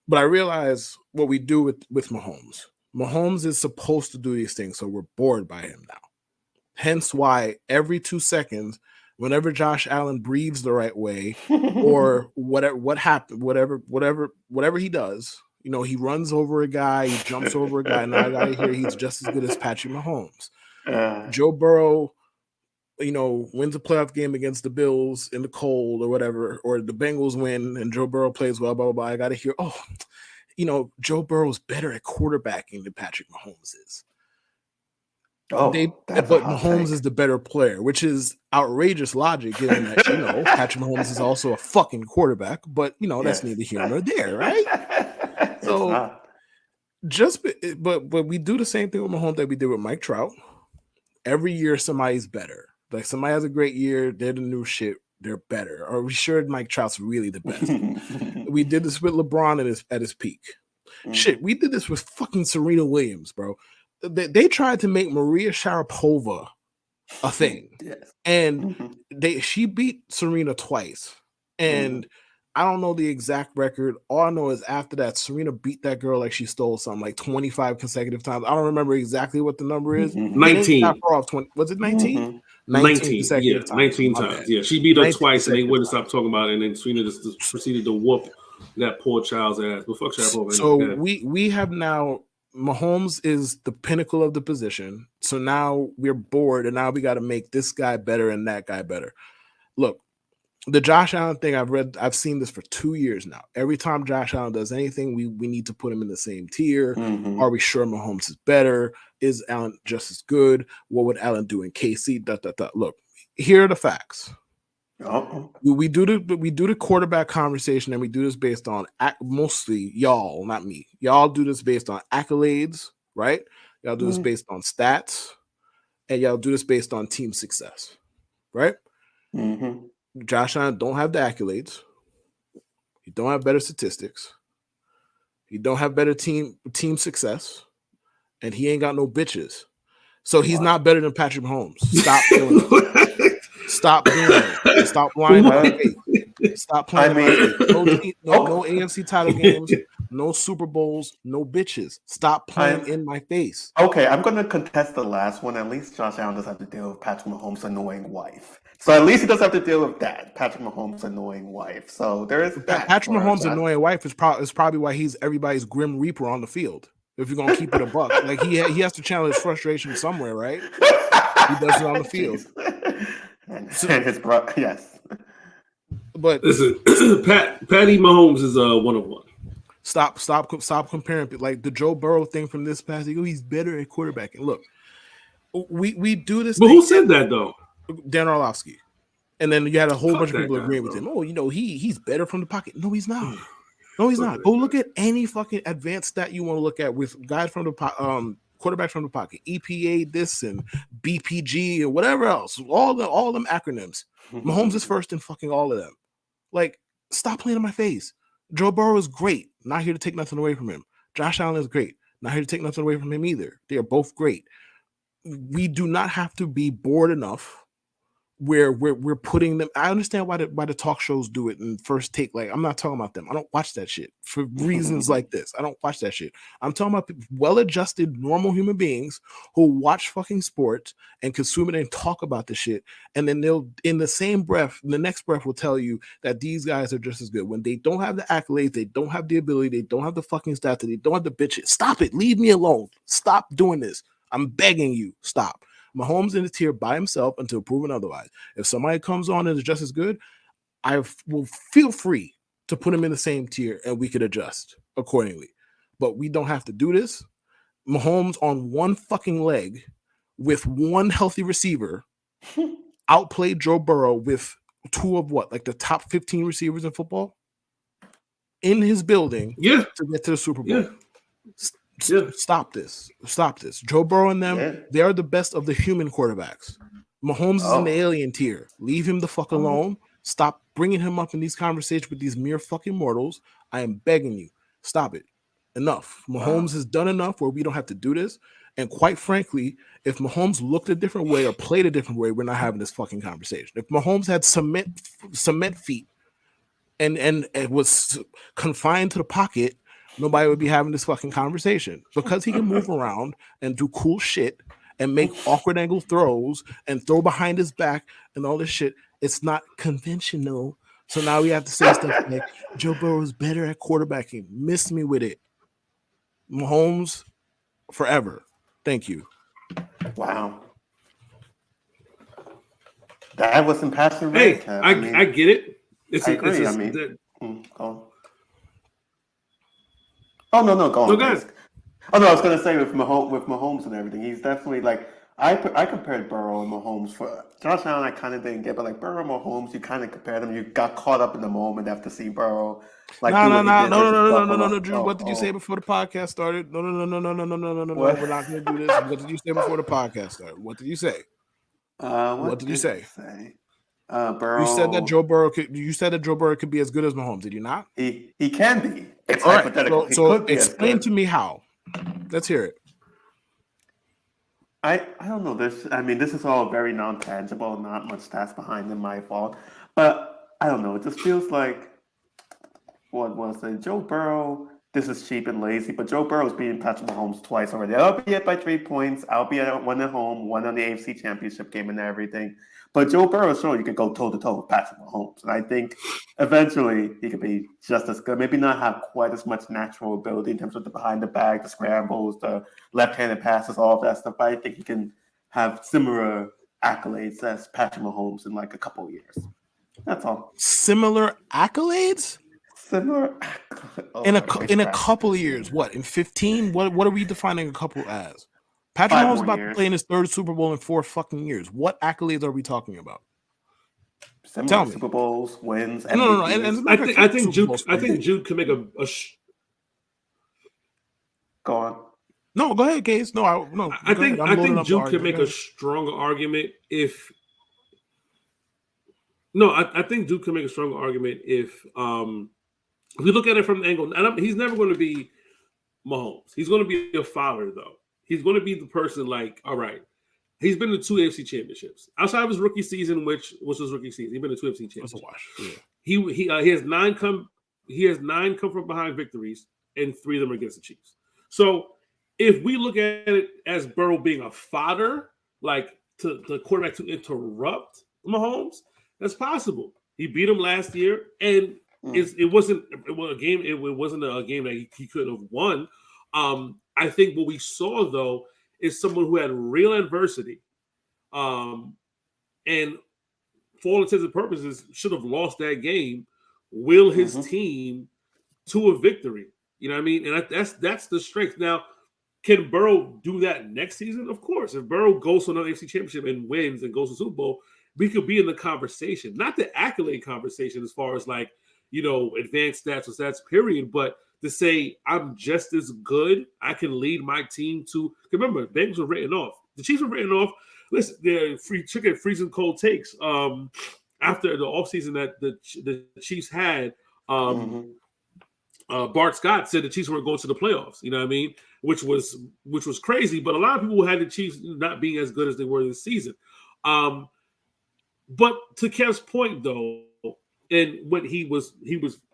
But I realize what we do with Mahomes. Mahomes is supposed to do these things, so we're bored by him now. Hence why every 2 seconds, whenever Josh Allen breathes the right way, or whatever he does, he runs over a guy, he jumps over a guy. Now I gotta hear he's just as good as Patrick Mahomes. Joe Burrow, wins a playoff game against the Bills in the cold or whatever, or the Bengals win and Joe Burrow plays well, blah, blah, blah. I got to hear, Joe Burrow's better at quarterbacking than Patrick Mahomes is. But Mahomes is the better player, which is outrageous logic, given that, Patrick Mahomes is also a fucking quarterback, but, that's neither here nor there, right? So but we do the same thing with Mahomes that we did with Mike Trout. Every year somebody's better. Like somebody has a great year, they're the new shit, they're better. Are we sure Mike Trout's really the best? We did this with LeBron at his peak. Shit, we did this with fucking Serena Williams, bro. They tried to make Maria Sharapova a thing. And she beat Serena twice. And I don't know the exact record. All I know is after that, Serena beat that girl like she stole something, like 25 consecutive times. I don't remember exactly what the number is. 19. Was it 19? 19 consecutive times. 19 times. Yeah, she beat her twice, and they wouldn't stop talking about it. And then Serena just proceeded to whoop that poor child's ass. But fuck Sharapova. So we have now. Mahomes is the pinnacle of the position. So now we're bored, and now we got to make this guy better and that guy better. Look. The Josh Allen thing, I've seen this for 2 years now. Every time Josh Allen does anything, we need to put him in the same tier. Are we sure Mahomes is better? Is Allen just as good? What would Allen do in KC? Look, here are the facts. We do the quarterback conversation, and we do this based on mostly y'all, not me. Y'all do this based on accolades, right? Y'all do this based on stats, and y'all do this based on team success, right? Josh Allen don't have the accolades. He don't have better statistics. He don't have better team success, and he ain't got no bitches. So he's not better than Patrick Mahomes. Stop doing it. Stop doing it. Stop lying on my face. Stop playing. No AFC title games. No Super Bowls. No bitches. Stop playing in my face. Okay, I'm going to contest the last one. At least Josh Allen doesn't have to deal with Patrick Mahomes' annoying wife. So at least he doesn't have to deal with that, Patrick Mahomes' annoying wife. So there is that. Patrick Mahomes' annoying wife is probably why he's everybody's grim reaper on the field. If you're gonna keep it a buck, like he has to channel his frustration somewhere, right? He does it on the field. And his brother, yes. But listen, Patty Mahomes is a 101. Stop comparing like the Joe Burrow thing from this past year. He's better at quarterbacking. Look, we do this. But who said that though? Dan Orlovsky. And then you had a whole bunch of people agreeing with him. Oh, he's better from the pocket. No, he's not. No, he's not. Go look at any fucking advanced stat you want to look at with guys from the quarterbacks from the pocket, EPA, this and BPG and whatever else. All them acronyms. Mahomes is first in fucking all of them. Like, stop playing in my face. Joe Burrow is great. Not here to take nothing away from him. Josh Allen is great. Not here to take nothing away from him either. They are both great. We do not have to be bored enough where we're putting them. I understand why the talk shows do it in First Take. Like, I'm not talking about them. I don't watch that shit for reasons like this. I don't watch that shit. I'm talking about well-adjusted, normal human beings who watch fucking sports and consume it and talk about the shit. And then they'll, in the same breath, the next breath will tell you that these guys are just as good. When they don't have the accolades, they don't have the ability, they don't have the fucking stats, they don't have the bitches. Stop it. Leave me alone. Stop doing this. I'm begging you. Stop. Mahomes in the tier by himself until proven otherwise. If somebody comes on and is just as good, I will feel free to put him in the same tier and we could adjust accordingly. But we don't have to do this. Mahomes on one fucking leg with one healthy receiver outplayed Joe Burrow with two of what? Like the top 15 receivers in football in his building to get to the Super Bowl. Yeah. Stop this. Joe Burrow and them, they are the best of the human quarterbacks. Mahomes is in the alien tier. Leave him the fuck alone. Stop bringing him up in these conversations with these mere fucking mortals. I am begging you. Stop it. Enough. Mahomes has done enough where we don't have to do this. And quite frankly, if Mahomes looked a different way or played a different way, we're not having this fucking conversation. If Mahomes had cement feet and it was confined to the pocket, nobody would be having this fucking conversation. Because he can move around and do cool shit and make awkward angle throws and throw behind his back and all this shit. It's not conventional. So now we have to say stuff like Joe Burrow is better at quarterbacking. Miss me with it. Mahomes forever. Thank you. Wow. That was some passion. Hey, I get it. I agree. Go on. No, go on. Go ahead. Oh no, I was gonna say with Mahomes and everything, he's definitely like I compared Burrow and Mahomes for Josh Allen. I kind of didn't get, but like Burrow and Mahomes, you kind of compared them. You got caught up in the moment after seeing Burrow. Like no, Jude. What did you say before the podcast started? No. We're not gonna do this. What did you say before the podcast started? What did you say? What did you say? Burrow. You said that Joe Burrow could be as good as Mahomes. Did you not? He can be. It's all hypothetical. Right. So explain to me how. Let's hear it. I don't know. This is all very non-tangible, not much stats behind it, my fault. But I don't know. It just feels like, what was it? Joe Burrow, this is cheap and lazy, but Joe Burrow's beaten Patrick Mahomes twice already. I'll be it by 3 points. I'll be at one at home, one on the AFC Championship game and everything. But Joe Burrow showed you could go toe-to-toe with Patrick Mahomes. And I think eventually he could be just as good. Maybe not have quite as much natural ability in terms of the behind the bag, the scrambles, the left-handed passes, all of that stuff. But I think he can have similar accolades as Patrick Mahomes in like a couple of years. That's all. Similar accolades? In a couple of years. What? In 15? What are we defining a couple as? Patrick Mahomes about to play in his third Super Bowl in 4 fucking years. What accolades are we talking about? Tell me. Super Bowls, wins. No. And I think Jude could make a Go on. No, go ahead, Gaze. I think Jude could make a stronger argument if. No, I think Jude could make a stronger argument if we look at it from the angle. And he's never going to be Mahomes. He's going to be a father, though. He's going to be the person like, all right, he's been to 2 AFC championships. Outside of his rookie season, which was his rookie season, he's been to 2 AFC championships. Yeah. He has 9 come from behind victories, and 3 of them are against the Chiefs. So if we look at it as Burrow being a fodder, like to the quarterback to interrupt Mahomes, that's possible. He beat him last year, and it wasn't a game. It wasn't a game that he could have won. I think what we saw, though, is someone who had real adversity and for all intents and purposes should have lost that game, will his team to a victory. You know what I mean? And that's the strength. Now, can Burrow do that next season? Of course. If Burrow goes to another AFC championship and wins and goes to Super Bowl, we could be in the conversation. Not the accolade conversation as far as like, advanced stats or stats, period, but to say I'm just as good, I can lead my team to. Remember, Bengals were written off. The Chiefs were written off. Listen, they're freezing cold takes after the offseason that the Chiefs had. Bart Scott said the Chiefs weren't going to the playoffs. You know what I mean? Which was crazy. But a lot of people had the Chiefs not being as good as they were this season. But to Kev's point, though, and what he was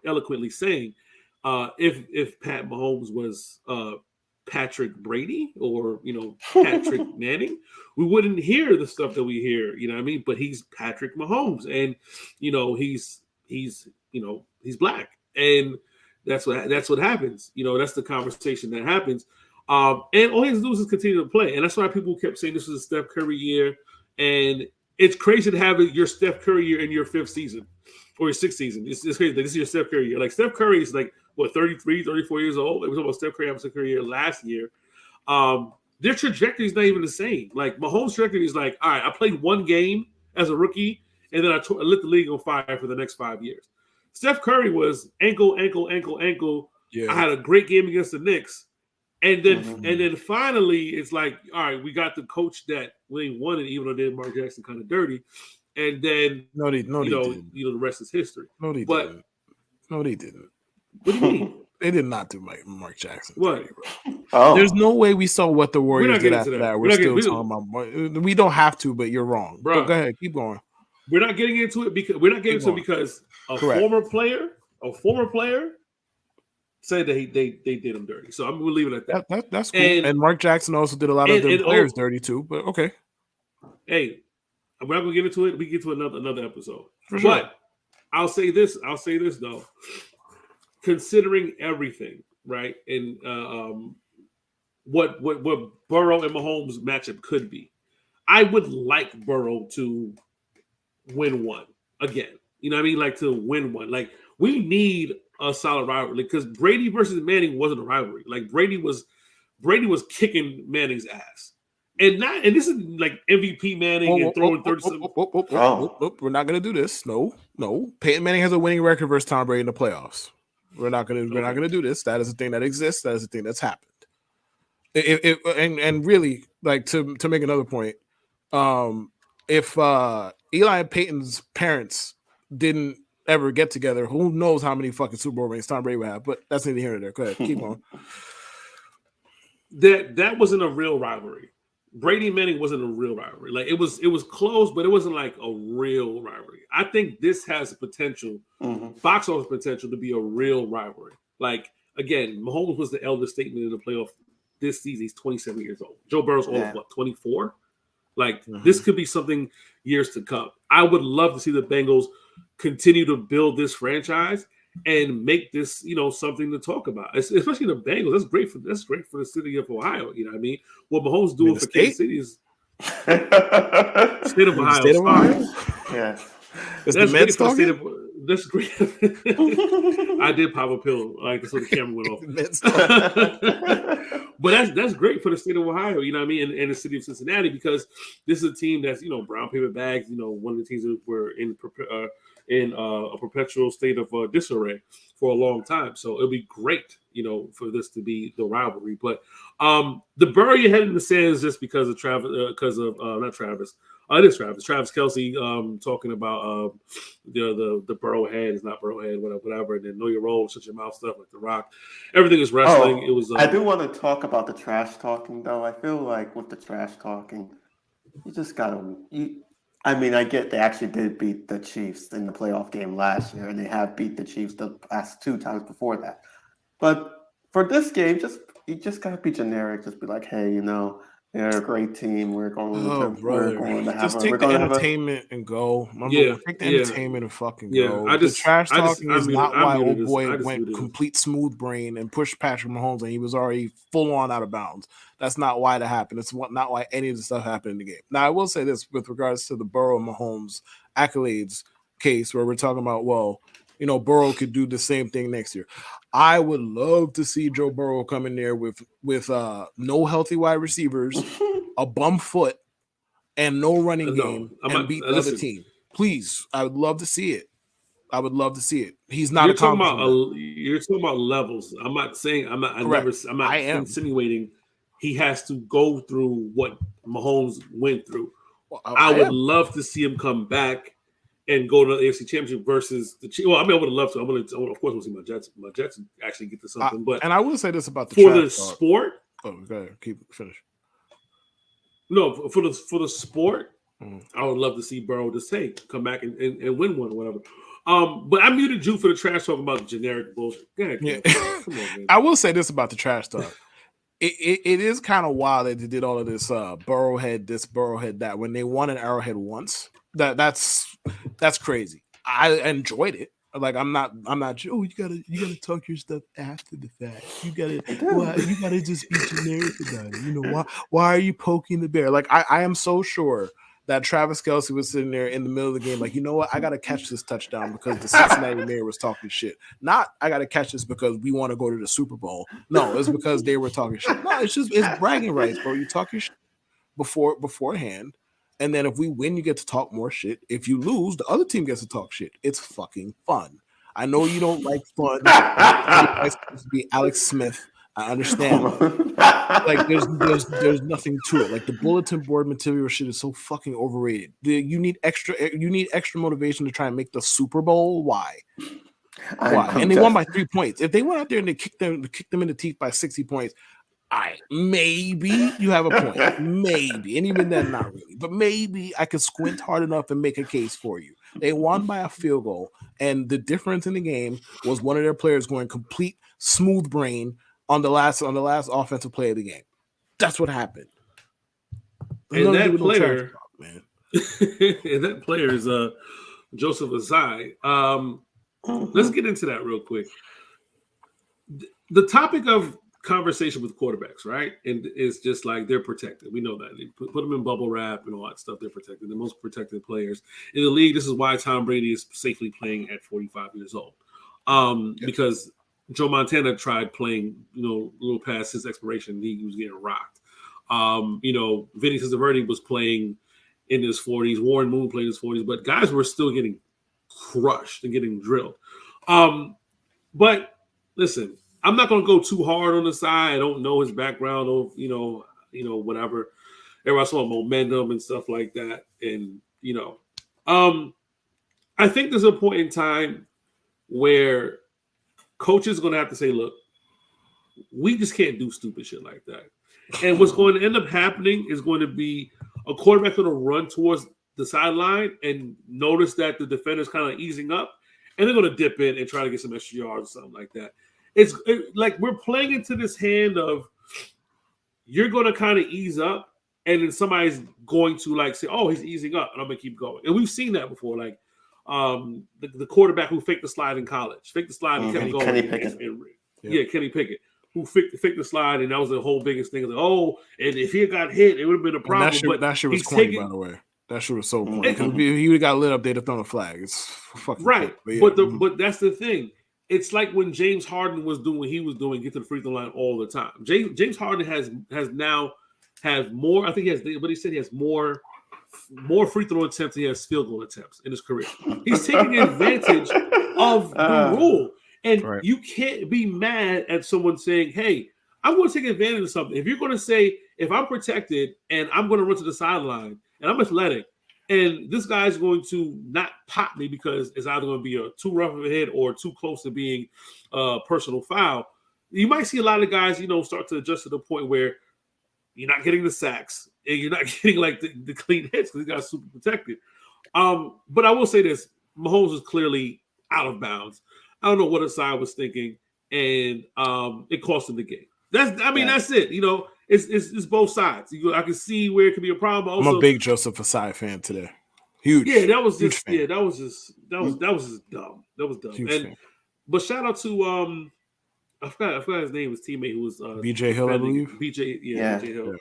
eloquently saying. If Pat Mahomes was Patrick Brady or Patrick Manning, we wouldn't hear the stuff that we hear. You know what I mean? But he's Patrick Mahomes, and he's black, and that's what happens. That's the conversation that happens. And all he has to do is continue to play, and that's why people kept saying this is a Steph Curry year, and it's crazy to have your Steph Curry year in your 5th season or your 6th season. It's crazy. This is your Steph Curry year. Like Steph Curry is like. 33, 34 years old. It was about Steph Curry having a career last year. Their trajectory is not even the same. Like Mahomes' trajectory is like, all right, I played 1 game as a rookie, and then I lit the league on fire for the next 5 years. Steph Curry was ankle. Yeah. I had a great game against the Knicks. And then finally, it's like, all right, we got the coach that we ain't won it, even though they did Mark Jackson kind of dirty. And then the rest is history. No, they didn't. No, they didn't. What do you mean? They did not do Mark Jackson. What? There's no way we saw what the Warriors did after that. We're still talking about. We don't have to, but you're wrong. Bro, go ahead, keep going. We're not getting into it because a former player said that they did him dirty. So I'm gonna leave it at that. That's cool. And Mark Jackson also did a lot of the players dirty too. But okay. Hey, we're not gonna get into it. We get to another episode. For sure. But I'll say this though. Considering everything, right, and what Burrow and Mahomes matchup could be, I would like Burrow to win one again. You know what I mean? Like to win one. Like we need a solid rivalry because Brady versus Manning wasn't a rivalry. Like Brady was kicking Manning's ass. And this is like MVP Manning and throwing 30. We're not gonna do this. No. Peyton Manning has a winning record versus Tom Brady in the playoffs. We're not gonna do this. That is a thing that exists. That is a thing that's happened. And really, like to make another point, if Eli and Peyton's parents didn't ever get together, who knows how many fucking Super Bowl rings Tom Brady would have? But that's neither here nor there. Go ahead, keep on. That wasn't a real rivalry. Brady Manning wasn't a real rivalry. Like it was close, but it wasn't like a real rivalry. I think this has potential, box office potential to be a real rivalry. Like again, Mahomes was the eldest statement in the playoff this season. He's 27 years old. Joe Burrow's all of 24. Like this could be something years to come. I would love to see the Bengals continue to build this franchise and make this, something to talk about. Especially the Bengals. That's great for the city of Ohio. You know what I mean? What Mahomes doing for Kansas City is state of Ohio. State of Ohio? Yeah. That's great for the state of. That's great. I did pop a pill, like so the camera went off. But that's great for the state of Ohio, you know what I mean, and the city of Cincinnati, because this is a team that's brown paper bags. One of the teams that were in a perpetual state of disarray for a long time. So it'll be great, for this to be the rivalry. But the bury your head in the sand is just because of Travis, not Travis. It is Travis Kelce talking about the Burrowhead is not Burrowhead, whatever, and then know your role, shut your mouth stuff like The Rock. Everything is wrestling. It was. I do want to talk about the trash talking though. I feel like with the trash talking, you just gotta. I get they actually did beat the Chiefs in the playoff game last year, and they have beat the Chiefs the last 2 times before that. But for this game, you just gotta be generic. Just be like, hey, they're a great team. We're going to have take the entertainment and go. Take the entertainment and fucking go. The trash talking is not why old boy went complete smooth brain and pushed Patrick Mahomes and he was already full on out of bounds. That's not why that happened. It's not why any of the stuff happened in the game. Now, I will say this with regards to the Burrow and Mahomes accolades case where we're talking about, Burrow could do the same thing next year. I would love to see Joe Burrow come in there with no healthy wide receivers, a bum foot, and no running game and beat the other team. Please, I would love to see it. He's not. You're talking about levels. I'm not saying. I'm not insinuating he has to go through what Mahomes went through. Well, I would love to see him come back and go to the AFC Championship versus the Chiefs. Well, I would have loved to. Of course, we'll see my Jets actually get to something. But and I will say this about the sport. Oh, go ahead. Finish. No, for the sport, I would love to see Burrow just come back and win one or whatever. But I muted Jude for the trash talk about generic bullshit. Go ahead, come on, man. I will say this about the trash talk. It is kind of wild that they did all of this Burrowhead this, Burrowhead that when they won an Arrowhead once. That's crazy. I enjoyed it. Like I'm not. Oh, you gotta talk your stuff after the fact. You gotta just be generic about it. Why are you poking the bear? Like I am so sure that Travis Kelce was sitting there in the middle of the game, like, you know what? I gotta catch this touchdown because the Cincinnati Mayor was talking shit. Not I gotta catch this because we want to go to the Super Bowl. No, it's because they were talking shit. No, it's bragging rights, bro. You talk your shit beforehand. And then if we win, you get to talk more shit. If you lose, the other team gets to talk shit. It's fucking fun. I know you don't like fun. It's supposed to be Alex Smith. I understand. Like there's nothing to it. Like the bulletin board material shit is so fucking overrated. You need extra motivation to try and make the Super Bowl. Why? And they won by 3 points. If they went out there and they kicked them in the teeth by 60 points, maybe you have a point. Maybe. And even then, not really. But maybe I could squint hard enough and make a case for you. They won by a field goal, and the difference in the game was one of their players going complete smooth brain on the last offensive play of the game. That's what happened. And that player, man. And that player is Joseph Asai. Let's get into that real quick. The topic of conversation with quarterbacks, right? And it's just like they're protected. We know that. They put them in bubble wrap and all that stuff. They're protected. The most protected players in the league. This is why Tom Brady is safely playing at 45 years old. Because Joe Montana tried playing, a little past his expiration. He was getting rocked. Vinny Testaverde was playing in his 40s. Warren Moon played in his 40s. But guys were still getting crushed and getting drilled. But listen, I'm not going to go too hard on the side. I don't know his background of, whatever. Everybody's talking about momentum and stuff like that. And, I think there's a point in time where coaches are going to have to say, look, we just can't do stupid shit like that. And what's going to end up happening is going to be a quarterback going to run towards the sideline and notice that the defender's kind of easing up, and they're going to dip in and try to get some extra yards or something like that. It's like we're playing into this hand of you're going to kind of ease up, and then somebody's going to like say, "Oh, he's easing up," and I'm going to keep going. And we've seen that before, like the quarterback who faked the slide in college, faked the slide and kept going. Kenny Pickett. Kenny Pickett, who faked the slide, and that was the whole biggest thing. Like, oh, and if he had got hit, it would have been a problem. That shit was corny, by the way. That shit was so corny. If he would have got lit up, they'd have thrown a flag. It's fucking right. But, but that's the thing. It's like when James Harden was doing what he was doing, get to the free throw line all the time. James Harden has now had more. I think he said he has more free throw attempts than he has field goal attempts in his career. He's taking advantage of the rule. And you can't be mad at someone saying, hey, I'm going to take advantage of something. If you're going to say, if I'm protected and I'm going to run to the sideline and I'm athletic, and this guy's going to not pop me because it's either going to be a too rough of a hit or too close to being a personal foul, you might see a lot of guys, start to adjust to the point where you're not getting the sacks and you're not getting like the clean hits because these guys are super protected. But I will say this, Mahomes is clearly out of bounds. I don't know what Asai was thinking, and it cost him the game. That's it. It's both sides. I can see where it could be a problem. Also, I'm a big Joseph Asai fan today. Huge. Yeah, that was just that was just dumb. That was dumb. But shout out to I forgot his name. His teammate who was BJ Hill, I believe. BJ Hill.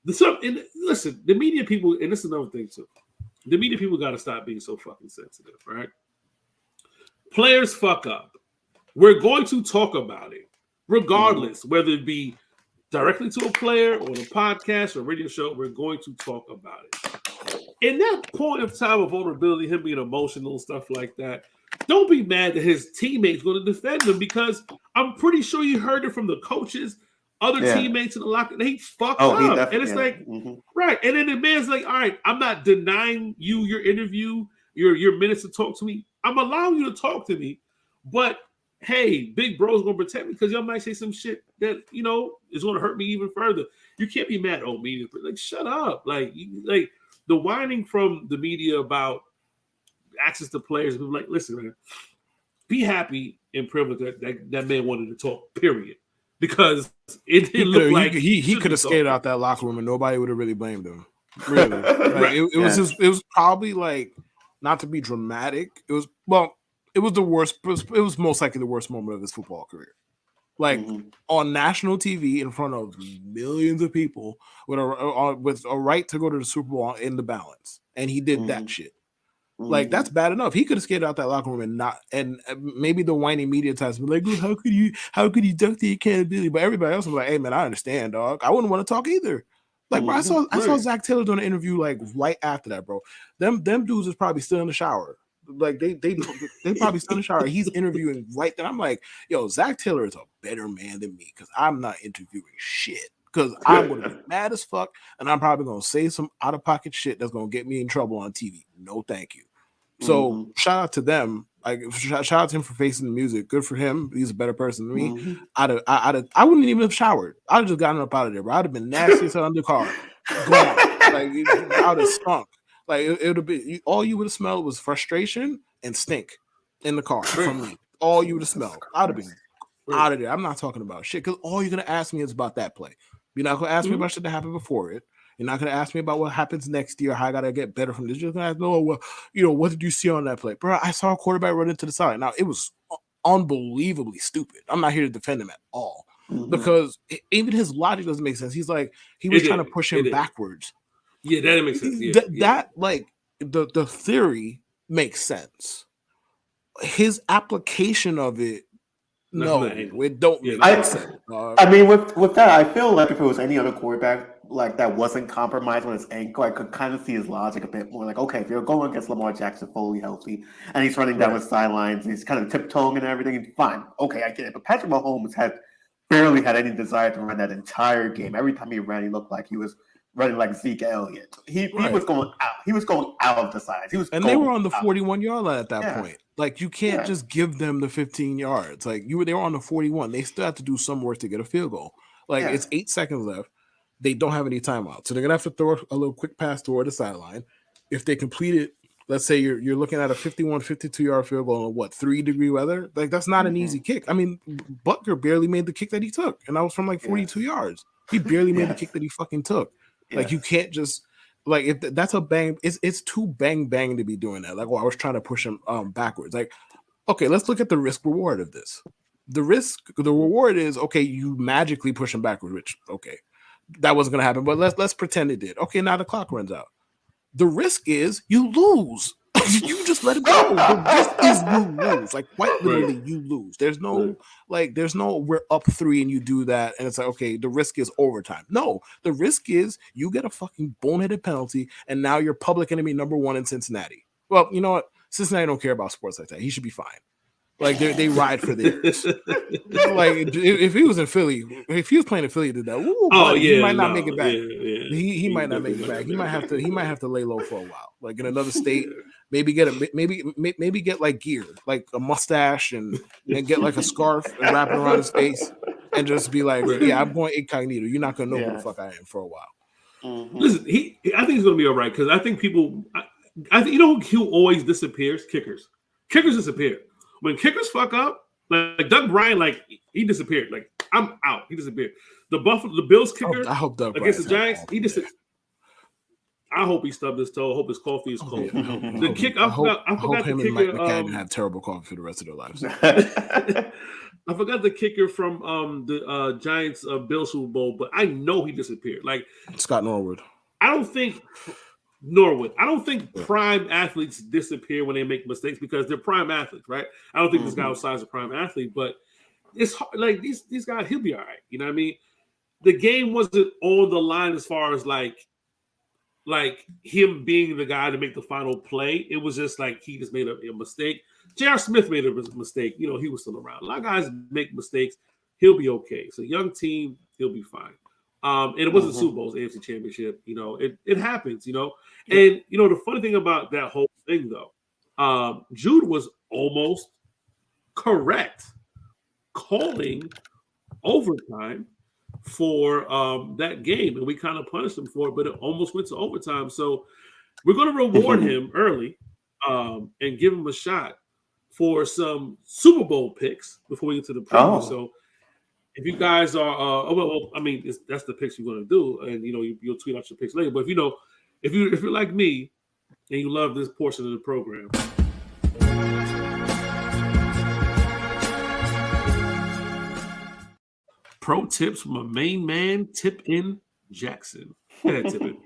Yeah. Listen, the media people, and this is another thing too. The media people got to stop being so fucking sensitive, right? Players fuck up. We're going to talk about it, regardless, whether it be directly to a player or a podcast or radio show. We're going to talk about it. In that point of time of vulnerability, him being emotional and stuff like that, don't be mad that his teammates going to defend him, because I'm pretty sure you heard it from the coaches, other teammates in the locker. They fucked up, and it's like right. And then the man's like, "All right, I'm not denying you your interview, your minutes to talk to me. I'm allowing you to talk to me, but hey, big bro's gonna protect me because y'all might say some shit that is gonna hurt me even further. You can't be mad at me. Like, shut up. Like the whining from the media about access to players. People like, listen, man, be happy and privileged that man wanted to talk. Period. Because it didn't look like he could have skated out that locker room and nobody would have really blamed him. Really, like, it was probably like, not to be dramatic. It was the worst. It was most likely the worst moment of his football career. Like on national TV in front of millions of people with a right to go to the Super Bowl in the balance, and he did that shit. Like, that's bad enough. He could have skated out that locker room and maybe the whiny media types be like, how could you duck the accountability? But everybody else was like, hey man, I understand, dog. I wouldn't want to talk either. Like, bro, I saw Zach Taylor doing an interview like right after that, bro. Them dudes is probably still in the shower. Like they probably still in the shower. He's interviewing right then. I'm like, yo, Zach Taylor is a better man than me because I'm not interviewing shit. because I'm going to be mad as fuck, and I'm probably going to say some out of pocket shit that's going to get me in trouble on TV. No, thank you. So shout out to them. Like shout out to him for facing the music. Good for him. He's a better person than me. I wouldn't even have showered. I'd have just gotten up out of there. Bro. I'd have been nasty as hell under the car. Gone. Like I would have stunk. Like it would have been all you would have smelled was frustration and stink in the car from me. All you would have smelled. I'd have been out of there. I'm not talking about shit because all you're gonna ask me is about that play. You're not gonna ask me about shit that happened before it. You're not gonna ask me about what happens next year, how I gotta get better from this. You're gonna ask, no, well, what did you see on that play, bro? I saw a quarterback run into the side. Now it was unbelievably stupid. I'm not here to defend him at all because even his logic doesn't make sense. He's like he was trying to push him backwards. Yeah, that makes sense. That like the theory makes sense. His application of it. No, it don't make sense. I mean, with that, I feel like if it was any other quarterback like that wasn't compromised on his ankle, I could kind of see his logic a bit more. Like, okay, if you're going against Lamar Jackson fully healthy and he's running down the sidelines, and he's kind of tiptoeing and everything, fine. Okay, I get it. But Patrick Mahomes barely had any desire to run that entire game. Every time he ran, he looked like he was running like Zeke Elliott. He was going out. He was going out of the sides. They were on the 41-yard line at that point. Like you can't just give them the 15 yards. Like they were on the 41. They still have to do some work to get a field goal. Like it's 8 seconds left. They don't have any timeout, so they're gonna have to throw a little quick pass toward the sideline. If they complete it, let's say you're looking at a 51, 52-yard field goal in 3-degree weather. Like that's not an easy kick. I mean, Butker barely made the kick that he took, and that was from like 42 yards. He barely made the kick that he fucking took. Like you can't just like if that's a bang. It's too bang to be doing that. Like I was trying to push him backwards. Like okay, let's look at the risk reward of this. The reward is okay. You magically push him backwards, which okay. That wasn't going to happen, but let's pretend it did. Okay, now the clock runs out. The risk is you lose. You just let it go. The risk is you lose. Like quite literally, you lose. There's no we're up 3 and you do that, and it's like okay, the risk is overtime. No, the risk is you get a fucking boneheaded penalty, and now you're public enemy number 1 in Cincinnati. Well, you know what? Cincinnati don't care about sports like that. He should be fine. Like they ride for this. Like if he was in Philly, if he was playing in Philly, did that? He might not make it back. He might not make it back. He might have to lay low for a while. Like in another state, maybe get like gear, like a mustache and get like a scarf and wrap it around his face and just be like, yeah, I'm going incognito. You're not gonna know who the fuck I am for a while. Listen, I think he's gonna be all right because I think people. I think who always disappears? Kickers. Kickers disappear. When kickers fuck up, like Doug Bryan, like he disappeared. Like I'm out. He disappeared. The Bills kicker I hope Doug against the Giants, he just. I hope he stubbed his toe. I hope his coffee is cold. The kick. I forgot the him kicker. And Mike McCagnon have terrible coffee for the rest of their lives. I forgot the kicker from the Giants Bills Super Bowl, but I know he disappeared. Like Scott Norwood. I don't think Norwood. I don't think prime athletes disappear when they make mistakes because they're prime athletes, right? I don't think this guy was a prime athlete, but it's hard, like these guys. He'll be all right. You know what I mean? The game wasn't on the line as far as like him being the guy to make the final play. It was just like he just made a mistake. J.R. Smith made a mistake. You know, he was still around. A lot of guys make mistakes. He'll be okay. It's a young team. He'll be fine. And it wasn't Super Bowl's AFC Championship. You know, it happens, you know. And, you know, the funny thing about that whole thing, though, Jude was almost correct calling overtime for that game. And we kind of punished him for it, but it almost went to overtime. So we're going to reward him early and give him a shot for some Super Bowl picks before we get to the preview. So if you guys are, I mean, that's the picks you're going to do, and you know you'll tweet out your picks later. But if you're like me and you love this portion of the program, pro tips from a main man, Tip in Jackson. Go ahead, Tip in.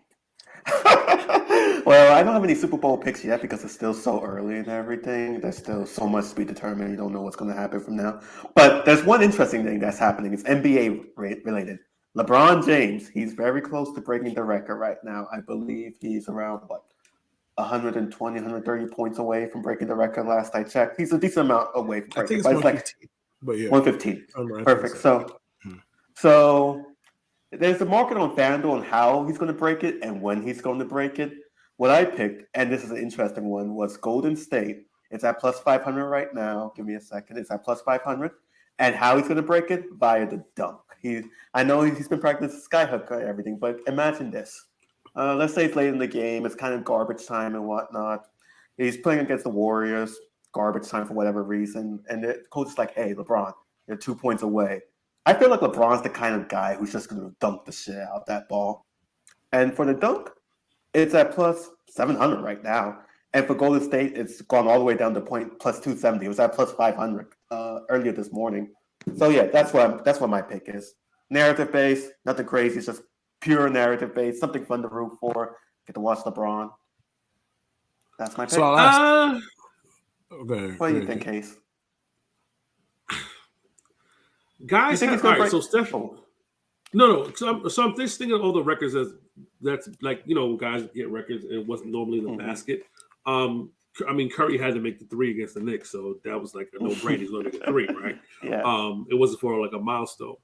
Well, I don't have any Super Bowl picks yet because it's still so early and everything. There's still so much to be determined. You don't know what's going to happen from now. But there's one interesting thing that's happening. It's NBA related. LeBron James, he's very close to breaking the record right now. I believe he's around, 120, 130 points away from breaking the record last I checked. He's a decent amount away from breaking it. But it's 115. 115. Perfect. So There's a market on FanDuel on how he's going to break it and when he's going to break it. What I picked, and this is an interesting one, was Golden State. It's at plus 500 right now. Give me a second. It's at plus 500. And how he's going to break it? Via the dunk. I know he's been practicing skyhook and everything, but imagine this. Let's say it's late in the game. It's kind of garbage time and whatnot. He's playing against the Warriors, garbage time for whatever reason. And the coach is like, hey, LeBron, you're 2 points away. I feel like LeBron's the kind of guy who's just going to dunk the shit out of that ball. And for the dunk, it's at plus 700 right now. And for Golden State, it's gone all the way down to plus 270. It was at plus 500 earlier this morning. So yeah, that's what my pick is. Narrative based, nothing crazy. It's just pure narrative based, something fun to root for. Get to watch LeBron. That's my pick. So okay. What do you think, Case? Guys, all right. So Steph. No. So I'm just thinking of all the records that's like, guys get records. It wasn't normally in the basket. I mean, Curry had to make the 3 against the Knicks, so that was like a no-brainer. He's going to make a 3, right? Yeah. It wasn't for like a milestone.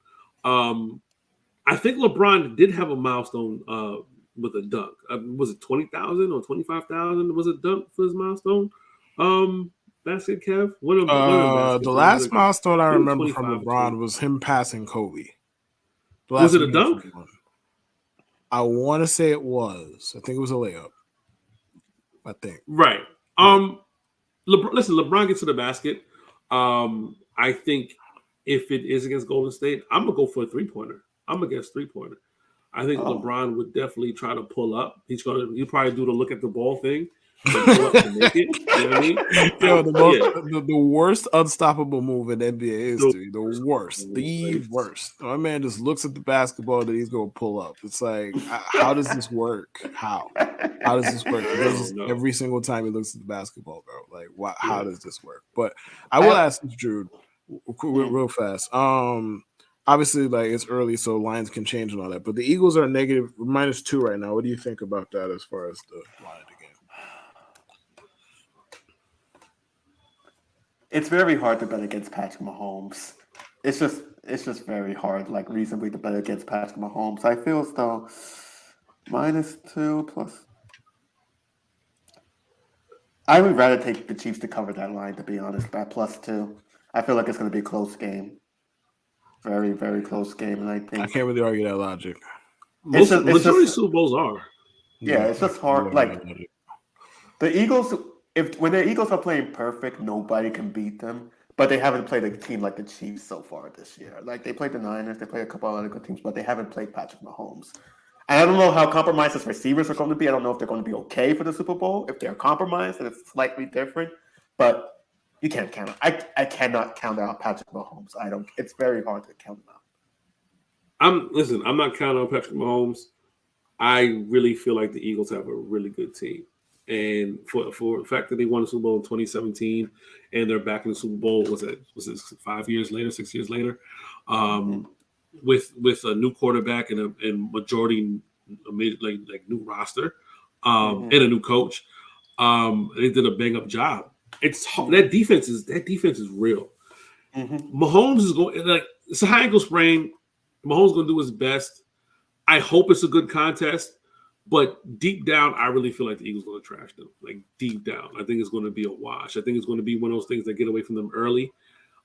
I think LeBron did have a milestone with a dunk. Was it 20,000 or 25,000? Was a dunk for his milestone? Basket, Kev. One of the last milestone I remember from LeBron was him passing Kobe. Was it a dunk? I want to say it was. I think it was a layup. I think. Right. LeBron gets to the basket. I think if it is against Golden State, I'm gonna go for a 3-pointer. I'm against 3-pointer. I think LeBron would definitely try to pull up. He'll probably do the look at the ball thing. Pull up to make it. You know what I mean? The worst unstoppable move in NBA history. The worst. My man just looks at the basketball that he's gonna pull up. It's like, how does this work? How does this work? He does this every single time he looks at the basketball, bro. Like, how does this work? But I will ask Jude real fast. Obviously, like, it's early, so lines can change and all that. But the Eagles are negative -2 right now. What do you think about that as far as the line of the game? It's very hard to bet against Patrick Mahomes. It's just very hard, like, reasonably to bet against Patrick Mahomes. I feel as though -2 plus. I would rather take the Chiefs to cover that line, to be honest, by +2. I feel like it's going to be a close game. Very, very close game, and I think I can't really argue that logic. Majority of Super Bowls are. Yeah, it's just hard. Like, the Eagles, when the Eagles are playing perfect, nobody can beat them. But they haven't played a team like the Chiefs so far this year. Like, they played the Niners, they played a couple other good teams, but they haven't played Patrick Mahomes. And I don't know how compromised his receivers are going to be. I don't know if they're going to be okay for the Super Bowl. If they're compromised, then it's slightly different. But you can't count out. I cannot count out Patrick Mahomes. It's very hard to count him out. I'm not counting on Patrick Mahomes. I really feel like the Eagles have a really good team. And for the fact that they won the Super Bowl in 2017 and they're back in the Super Bowl, was it 5 years later, 6 years later, with a new quarterback and majority like new roster, and a new coach, they did a bang up job. That defense is real. Mahomes is going, like, it's a high ankle sprain. Mahomes is going to do his best. I hope it's a good contest, but deep down, I really feel like the Eagles are going to trash them. Like, deep down, I think it's going to be a wash. I think it's going to be one of those things that get away from them early.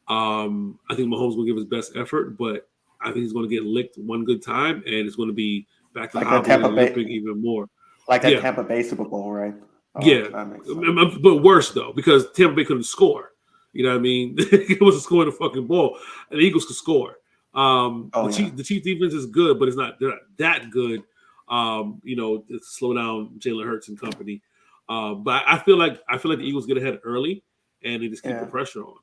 I think Mahomes will give his best effort, but I think he's going to get licked one good time, and it's going to be back to the hobby and limping even more. Like that Tampa Bay Super Bowl, right? But worse though, because Tampa Bay couldn't score. You know what I mean? It wasn't scoring the fucking ball, and the Eagles could score. The Chiefs defense is good, but they're not that good. To slow down Jalen Hurts and company. But I feel like the Eagles get ahead early, and they just keep the pressure on.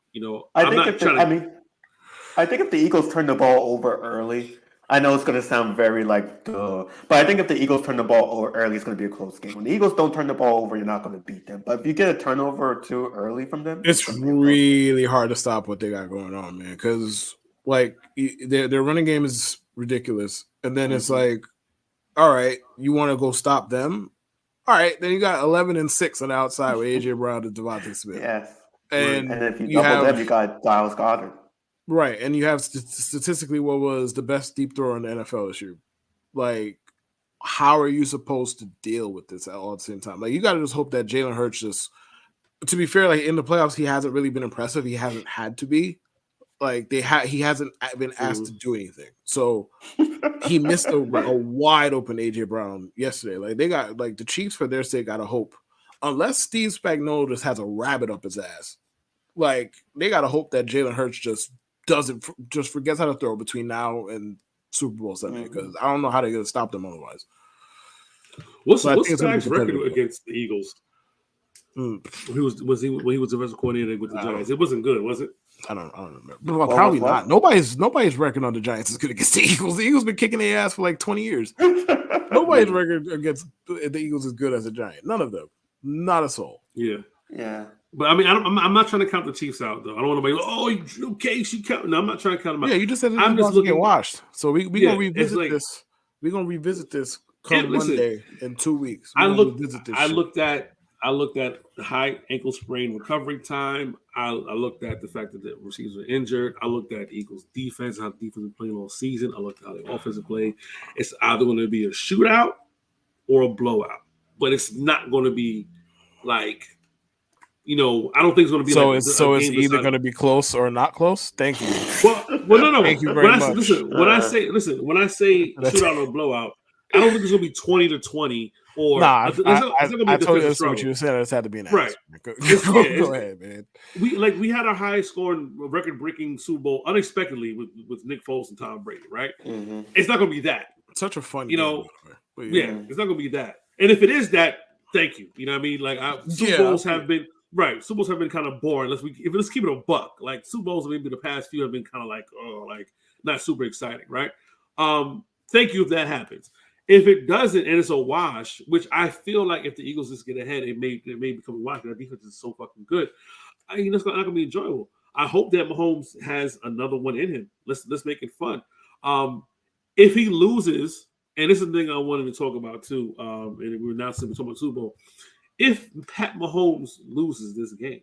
I think if the Eagles turn the ball over early, I know it's going to sound very like duh, but I think if the Eagles turn the ball over early, it's going to be a close game. When the Eagles don't turn the ball over, you're not going to beat them. But if you get a turnover or two early from them, it's really hard to stop what they got going on, man. Because like their running game is ridiculous, and then it's like, all right, you want to go stop them? All right, then you got 11-6 on the outside with AJ Brown and Devontae Smith. Yes, and if you double them, you got Dallas Goedert. Right, and you have statistically what was the best deep thrower in the NFL this year, like, how are you supposed to deal with this all at the same time? Like, you got to just hope that Jalen Hurts just, to be fair, like in the playoffs, he hasn't really been impressive. He hasn't had to be. Like he hasn't been asked to do anything. So he missed a wide open AJ Brown yesterday. Like they got like the Chiefs for their sake gotta hope. Unless Steve Spagnuolo just has a rabbit up his ass, like they gotta hope that Jalen Hurts just forgets how to throw between now and Super Bowl Sunday because I don't know how they're gonna stop them otherwise. What's Stag's record against the Eagles? He was the defensive coordinator with the Giants. It wasn't good, was it? I don't remember. Well, probably not. Nobody's record on the Giants is good against the Eagles. The Eagles been kicking their ass for like 20 years. Nobody's record against the Eagles is good as a Giant. None of them. Not a soul. Yeah. But I mean, I'm not trying to count the Chiefs out though. I don't want to be okay. She count. No, I'm not trying to count them out. Yeah, you just said I'm just looking get washed. So we gonna revisit this. We're gonna revisit this come Monday in 2 weeks. I looked at the high ankle sprain recovery time. I looked at the fact that the receivers were injured. I looked at Eagles defense, how the defense is playing all season. I looked at how the offensive play. It's either going to be a shootout or a blowout, but it's not going to be like, I don't think it's going to be it's either going to be close or not close. Thank you. Well, no. Thank you very much. When I say shootout or blowout, I don't think it's going to be 20-20. Or I totally understand what you were saying. I just had to be an right. Go ahead, man. We had our highest scoring record-breaking Super Bowl unexpectedly with Nick Foles and Tom Brady, right? Mm-hmm. It's not going to be that. Such a fun, it's not going to be that. And if it is that, thank you. You know what I mean? Like Super Bowls have been right. Super Bowls have been kind of boring. Let's keep it a buck. Like Super Bowls, maybe the past few have been kind of like not super exciting, right? Thank you if that happens. If it doesn't and it's a wash, which I feel like if the Eagles just get ahead, it may become a wash. That defense is so fucking good. It's not going to be enjoyable. I hope that Mahomes has another one in him. Let's make it fun. If he loses, and this is the thing I wanted to talk about too, and we're now talking about Super Bowl. If Pat Mahomes loses this game,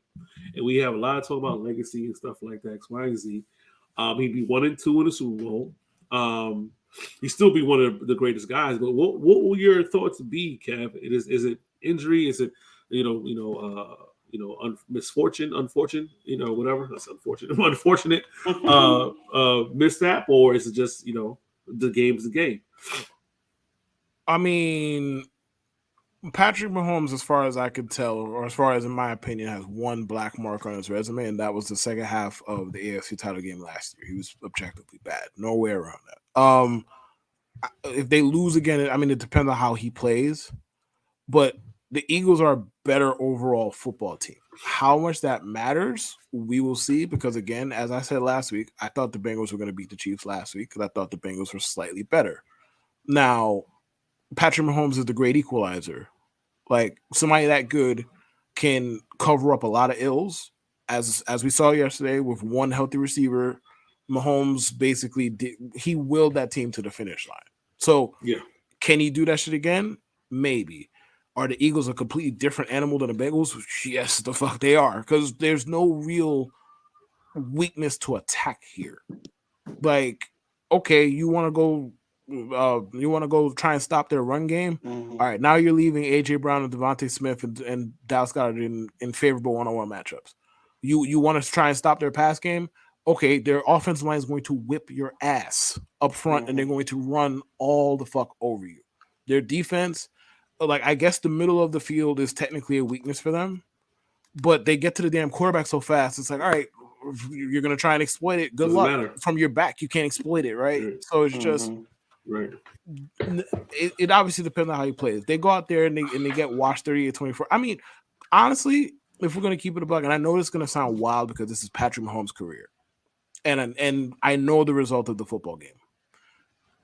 and we have a lot of talk about legacy and stuff like that, X, Y, and Z, he'd be 1-2 in the Super Bowl. He'd still be one of the greatest guys. But what will your thoughts be, Kev? Is it injury? Is it misfortune, unfortunate, whatever? That's unfortunate, unfortunate mishap, or is it just the game's the game? I mean, Patrick Mahomes, as far as I could tell, or as far as in my opinion, has one black mark on his resume, and that was the second half of the AFC title game last year. He was objectively bad. No way around that. If they lose again, I mean, it depends on how he plays, but the Eagles are a better overall football team. How much that matters, we will see, because again, as I said last week, I thought the Bengals were going to beat the Chiefs last week because I thought the Bengals were slightly better. Now, Patrick Mahomes is the great equalizer. Like, somebody that good can cover up a lot of ills, as we saw yesterday with one healthy receiver. Mahomes basically he willed that team to the finish line. So, can he do that shit again? Maybe. Are the Eagles a completely different animal than the Bengals? Yes, the fuck they are, because there's no real weakness to attack here. Like, okay, you want to go try and stop their run game? Mm-hmm. All right, now you're leaving AJ Brown and Devontae Smith and Dallas Goedert in favorable one-on-one matchups. You want to try and stop their pass game? Okay, their offensive line is going to whip your ass up front, and they're going to run all the fuck over you. Their defense, like, I guess the middle of the field is technically a weakness for them, but they get to the damn quarterback so fast. It's like, all right, you're going to try and exploit it. Good luck. From your back, you can't exploit it, right? So it's just right. It obviously depends on how you play. If they go out there and they get washed 38-24. I mean, honestly, if we're going to keep it a buck, and I know this is going to sound wild because this is Patrick Mahomes' career, and I know the result of the football game.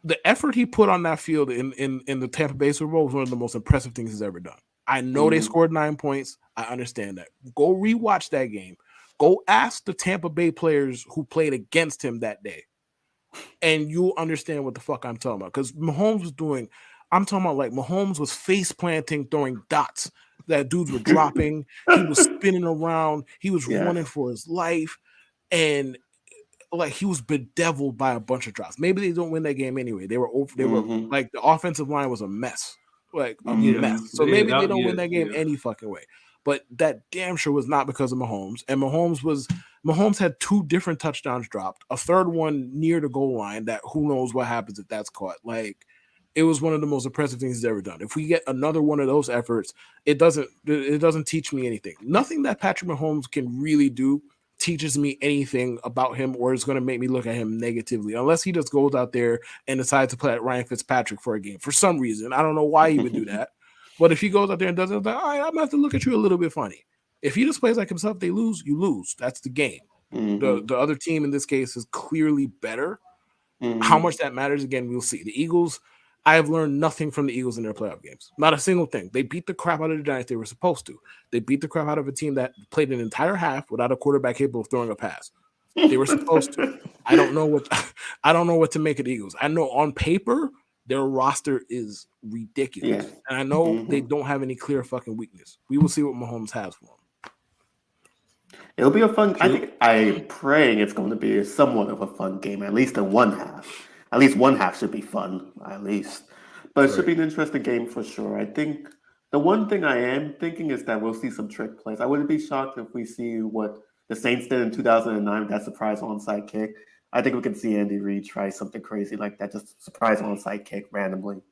The effort he put on that field in the Tampa Bay Super Bowl was one of the most impressive things he's ever done. I know they scored 9 points. I understand that. Go rewatch that game. Go ask the Tampa Bay players who played against him that day, and you'll understand what the fuck I'm talking about. Because Mahomes was doing, I'm talking about like Mahomes was face planting, throwing dots that dudes were dropping. He was spinning around. He was running for his life, and like he was bedeviled by a bunch of drops. Maybe they don't win that game anyway. They were like the offensive line was a mess, like a mess. So maybe they don't win that game any fucking way. But that damn sure was not because of Mahomes. And Mahomes had 2 different touchdowns dropped, a third one near the goal line that who knows what happens if that's caught. Like it was one of the most impressive things he's ever done. If we get another one of those efforts, it doesn't teach me anything. Nothing that Patrick Mahomes can really do teaches me anything about him or is going to make me look at him negatively, unless he just goes out there and decides to play at Ryan Fitzpatrick for a game for some reason. I don't know why he would do that. But if he goes out there and does it, like, all right, I'm going to have to look at you a little bit funny. If he just plays like himself, they lose, you lose. That's the game. The other team in this case is clearly better. How much that matters, again, we'll see. The Eagles, I have learned nothing from the Eagles in their playoff games. Not a single thing. They beat the crap out of the Giants. They were supposed to. They beat the crap out of a team that played an entire half without a quarterback capable of throwing a pass. They were supposed to. I don't know what to make of the Eagles. I know on paper their roster is ridiculous. Yeah. And I know they don't have any clear fucking weakness. We will see what Mahomes has for them. It'll be a fun. I'm praying it's going to be somewhat of a fun game, at least in one half. At least one half should be fun, at least. But it should be an interesting game for sure. I think the one thing I am thinking is that we'll see some trick plays. I wouldn't be shocked if we see what the Saints did in 2009, that surprise onside kick. I think we can see Andy Reid try something crazy like that, just surprise onside kick randomly.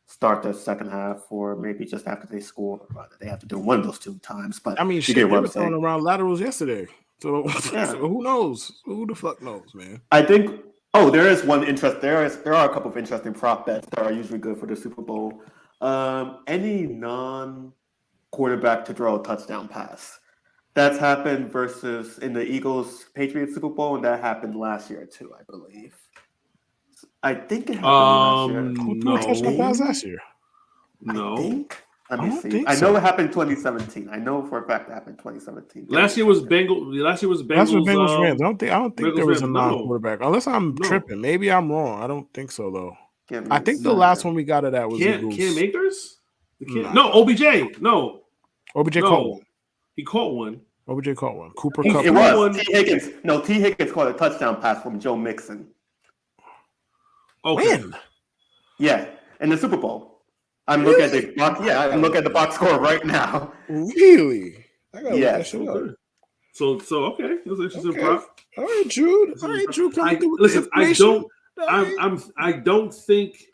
Start the second half, or maybe just after they score. They have to do one of those 2 times. But I mean, shit, they were throwing around laterals yesterday. So, so who knows? Who the fuck knows, man? I think. Oh, there is one interest. There are a couple of interesting prop bets that are usually good for the Super Bowl. Any non-quarterback to throw a touchdown pass. That's happened versus in the Eagles-Patriots Super Bowl, and that happened last year too, I believe. I think it happened last year. Who threw a touchdown pass last year? No. Let me see. I know it happened in 2017. I know for a fact it happened in 2017. Last year was Bengals. That's what Bengals Rams. I don't think there was a non-quarterback. Unless I'm tripping. Maybe I'm wrong. I don't think so though. I think the last one we got of that was Cam Akers. No, OBJ. No, OBJ caught one. He caught one. OBJ caught one. Cooper Kupp. It was T. Higgins. No, T. Higgins caught a touchdown pass from Joe Mixon. Okay. When? Yeah, in the Super Bowl. I'm looking at the box. Yeah, I'm looking at the box score right now. Really? I gotta look that shit up. So okay, it was interesting prop. All right, Jude. Listen, I don't think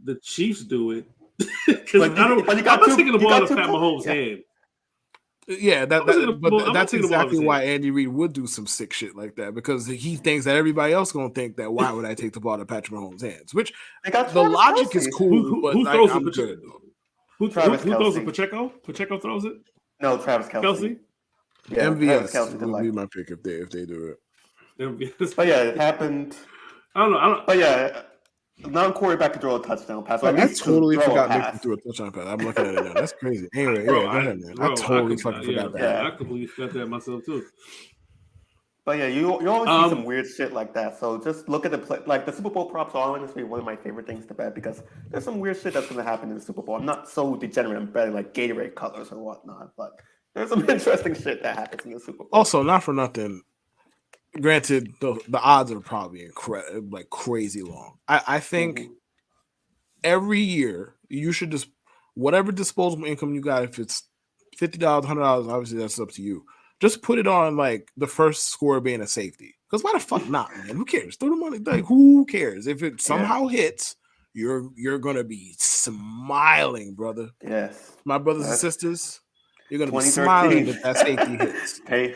the Chiefs do it because I'm not taking the ball out of Pat Mahomes' hand. Yeah, that's exactly why Andy Reid would do some sick shit like that, because he thinks that everybody else gonna think that why would I take the ball out of Patrick Mahomes' hands? Which the logic is cool. Who throws it? Good. Who throws it? Pacheco? Pacheco throws it? No, Travis Kelce. Yeah, MVS would be my pick if they do it. MVS. But yeah, it happened. I don't. But yeah. Non-quarterback can throw a touchdown pass. I totally forgot Nick threw a touchdown pass. I'm looking at it now. That's crazy. Anyway, go ahead, man. I totally fucking forgot that. Yeah, I completely forgot that myself too. But yeah, you always see some weird shit like that. So just look at the play. Like the Super Bowl props are honestly one of my favorite things to bet, because there's some weird shit that's going to happen in the Super Bowl. I'm not so degenerate. I'm betting like Gatorade colors or whatnot, but there's some interesting shit that happens in the Super Bowl. Also, not for nothing. Granted, the odds are probably crazy long. I think every year you should just, whatever disposable income you got, if it's $50, $100, obviously that's up to you. Just put it on like the first score being a safety. Because why the fuck not, man? Who cares? Throw the money. Like, who cares? If it somehow hits, you're gonna be smiling, brother. Yes, my brothers and sisters, you're gonna be smiling if that safety hits. Hey.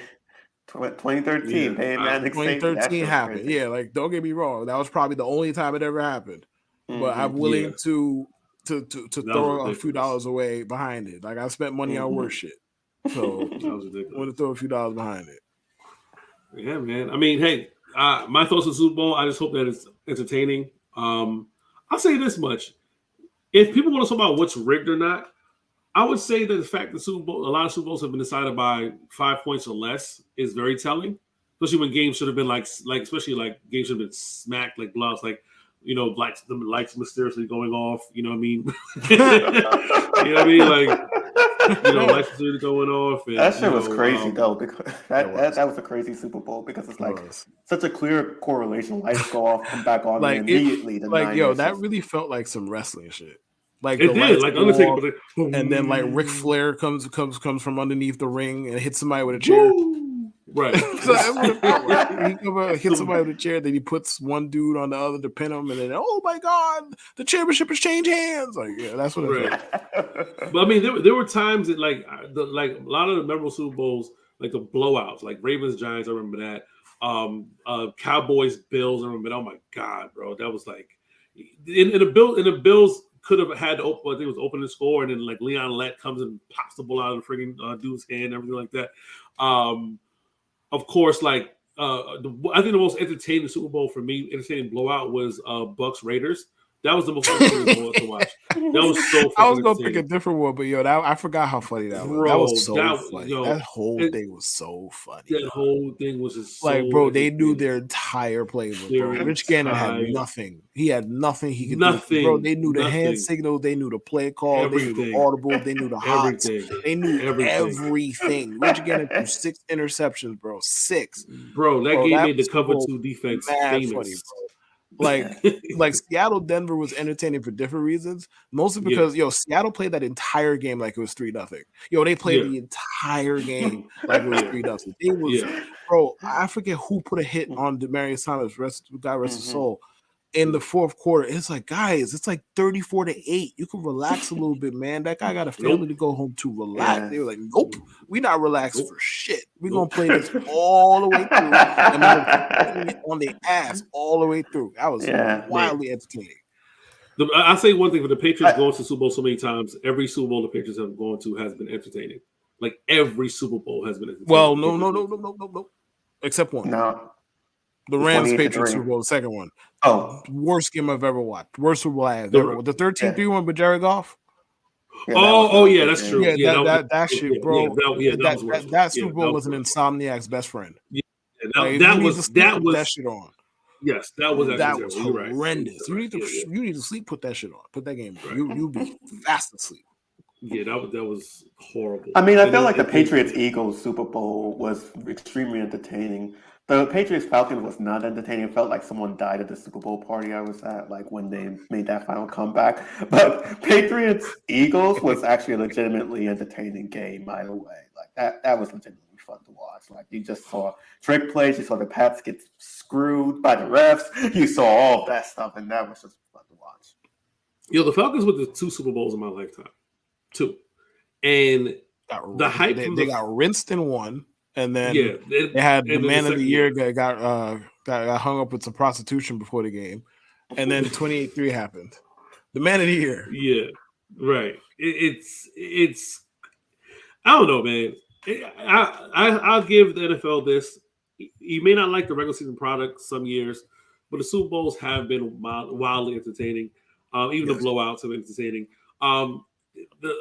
2013, Peyton Manning. 2013 happened. Crazy. Yeah, like don't get me wrong, that was probably the only time it ever happened. But I'm willing to throw a few dollars away behind it. Like I spent money on worse shit, so I want to throw a few dollars behind it. Yeah, man. I mean, hey, my thoughts on Super Bowl. I just hope that it's entertaining. I'll say this much: if people want to talk about what's rigged or not, I would say that the fact that Super Bowl, a lot of Super Bowls have been decided by 5 points or less is very telling, especially when games should have been especially like games should have been smacked like blocks, like, you know, like the lights mysteriously going off. You know what I mean? You know what I mean? Like lights was really going off. And, that shit was crazy though, because that was a crazy Super Bowl because it's like such a clear correlation. Lights go off, come back on immediately. That really felt like some wrestling shit. Like it did, like Undertaker, and then like Ric Flair comes from underneath the ring and hits somebody with a chair. Right. So he hits somebody with a chair, then he puts one dude on the other to pin him, and then oh my god, the championship has changed hands. Like that's what it felt. But I mean, there were times that like a lot of the memorable Super Bowls, like the blowouts, like Ravens Giants. I remember that. Cowboys Bills. I remember that. Oh my god, bro, that was like in the Bills. Could have had to open, I think it was open the score, and then like Leon Lett comes and pops the ball out of the friggin' dude's hand and everything like that. Of course, like I think the most entertaining Super Bowl for me, entertaining blowout was Bucks Raiders. That was the most entertaining blowout to watch. That was so. I was gonna pick a different one, but I forgot how funny that was. That was so funny. That whole thing was so funny. That whole thing was just like, bro, they knew their entire playbook. Rich Gannon had nothing. He had nothing he could do. Bro, they knew the hand signal. They knew the play call. They knew the audible. They knew the hots. They knew everything. Rich Gannon threw 6 interceptions, bro. 6. Bro, that game made the cover 2 defense famous. Funny, bro. Like Seattle, Denver was entertaining for different reasons. Mostly because Seattle played that entire game like it was 3-0. They played the entire game like it was 3-0. It was, bro. I forget who put a hit on Demaryius Thomas. God rest his soul. In the fourth quarter, it's like, guys, it's like 34-8. You can relax a little bit, man. That guy got a family to go home to relax. They were like, nope, we not relaxed for shit. We're gonna play this all the way through, and we're gonna on the ass all the way through. That was wildly entertaining. I'll say one thing: for the Patriots going to the Super Bowl so many times, every Super Bowl the Patriots have gone to has been entertaining. Like every Super Bowl has been entertaining. Well, no, except one. No. The Rams Patriots Super Bowl, the second one. Oh, worst game I've ever watched. Worst Super Bowl I have ever watched. The 13-3 one with Jared Goff. Yeah, that's true. That shit, bro. That Super Bowl was an insomniac's best friend. Yeah, that was that shit on. Yes, that was horrendous. Right. You need to sleep. Put that shit on. Put that game on. You'll be fast asleep. Yeah, that was horrible. I mean, I feel like the Patriots-Eagles Super Bowl was extremely entertaining. The Patriots-Falcons was not entertaining. It felt like someone died at the Super Bowl party I was at, like when they made that final comeback. But Patriots-Eagles was actually a legitimately entertaining game, by the way. Like that was legitimately fun to watch. Like you just saw trick plays, you saw the Pats get screwed by the refs, you saw all of that stuff, and that was just fun to watch. The Falcons were the 2 Super Bowls in my lifetime. 2. And the hype they got rinsed in one. And then they had the man of the year got hung up with some prostitution before the game, and then 28-3 happened. The man of the year, right. It's I don't know, man. I'll give the NFL this. You may not like the regular season product some years, but the Super Bowls have been wildly entertaining. Even the blowouts have been entertaining. I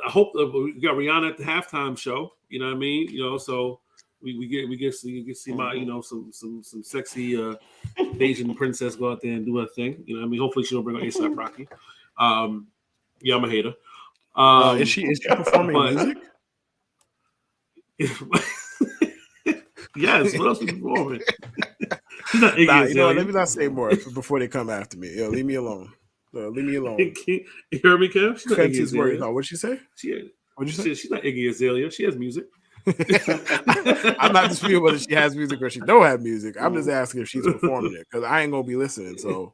hope we got Rihanna at the halftime show. You know what I mean? So. We get to see my some sexy Asian princess go out there and do her thing. You know what I mean? Hopefully she don't bring on A$AP Rocky. I'm a hater. Is she performing music? Yes. What else is performing? She's not Iggy let me not say more before they come after me. Leave me alone. Leave me alone. You hear me, Kev? She's not Iggy Azalea. No, what'd she say? What'd you say? She's not Iggy Azalea. She has music. I'm not disputing whether she has music or she don't have music. I'm just asking if she's performing it because I ain't gonna be listening. So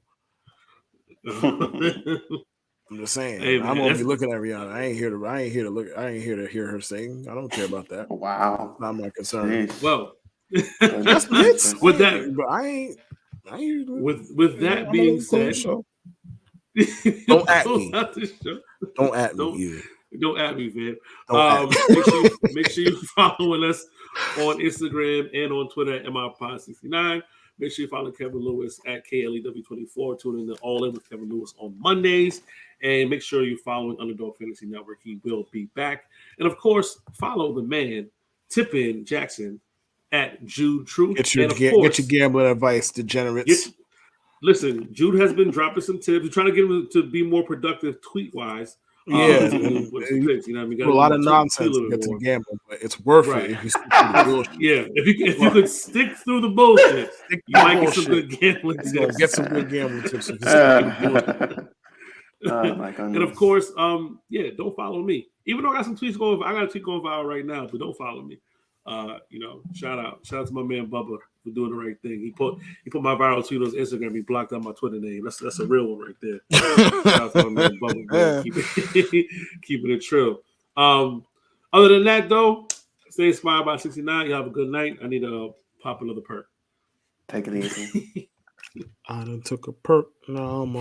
I'm just saying, hey, man, I'm gonna be looking at Rihanna. I ain't here to hear her sing. I don't care about that. Wow, not my concern. Well, that's hits. With that, but I ain't. With that being said, don't at me. Don't at me either. Don't at me, man. Make sure you're following us on Instagram and on Twitter at MRPod69. Make sure you follow Kevin Lewis at KLEW24. Tune in to All In with Kevin Lewis on Mondays. And make sure you're following Underdog Fantasy Network. He will be back. And, of course, follow the man, Tippin Jackson, at Jude Truth. Get your gambling advice, degenerates. Listen, Jude has been dropping some tips. We're trying to get him to be more productive tweet-wise. Yeah, with some picks, you know what I mean? A lot of nonsense to get to the gambling, but it's worth it if you stick through the bullshit. Yeah, if you could stick through the bullshit, you might get some good gambling tips. Get some good gambling tips. Oh my goodness. And of course, don't follow me. Even though I got some tweets going, I got a tweet going viral right now, but don't follow me. Shout out to my man Bubba for doing the right thing. He put my viral tweet on his Instagram. He blocked out my Twitter name. That's a real one right there. Shout out to my man Bubba, man. Keeping it true. Other than that, though, stay inspired by 69. You have a good night. I need to pop another perk. Take it easy. I done took a perk. Now I'm on.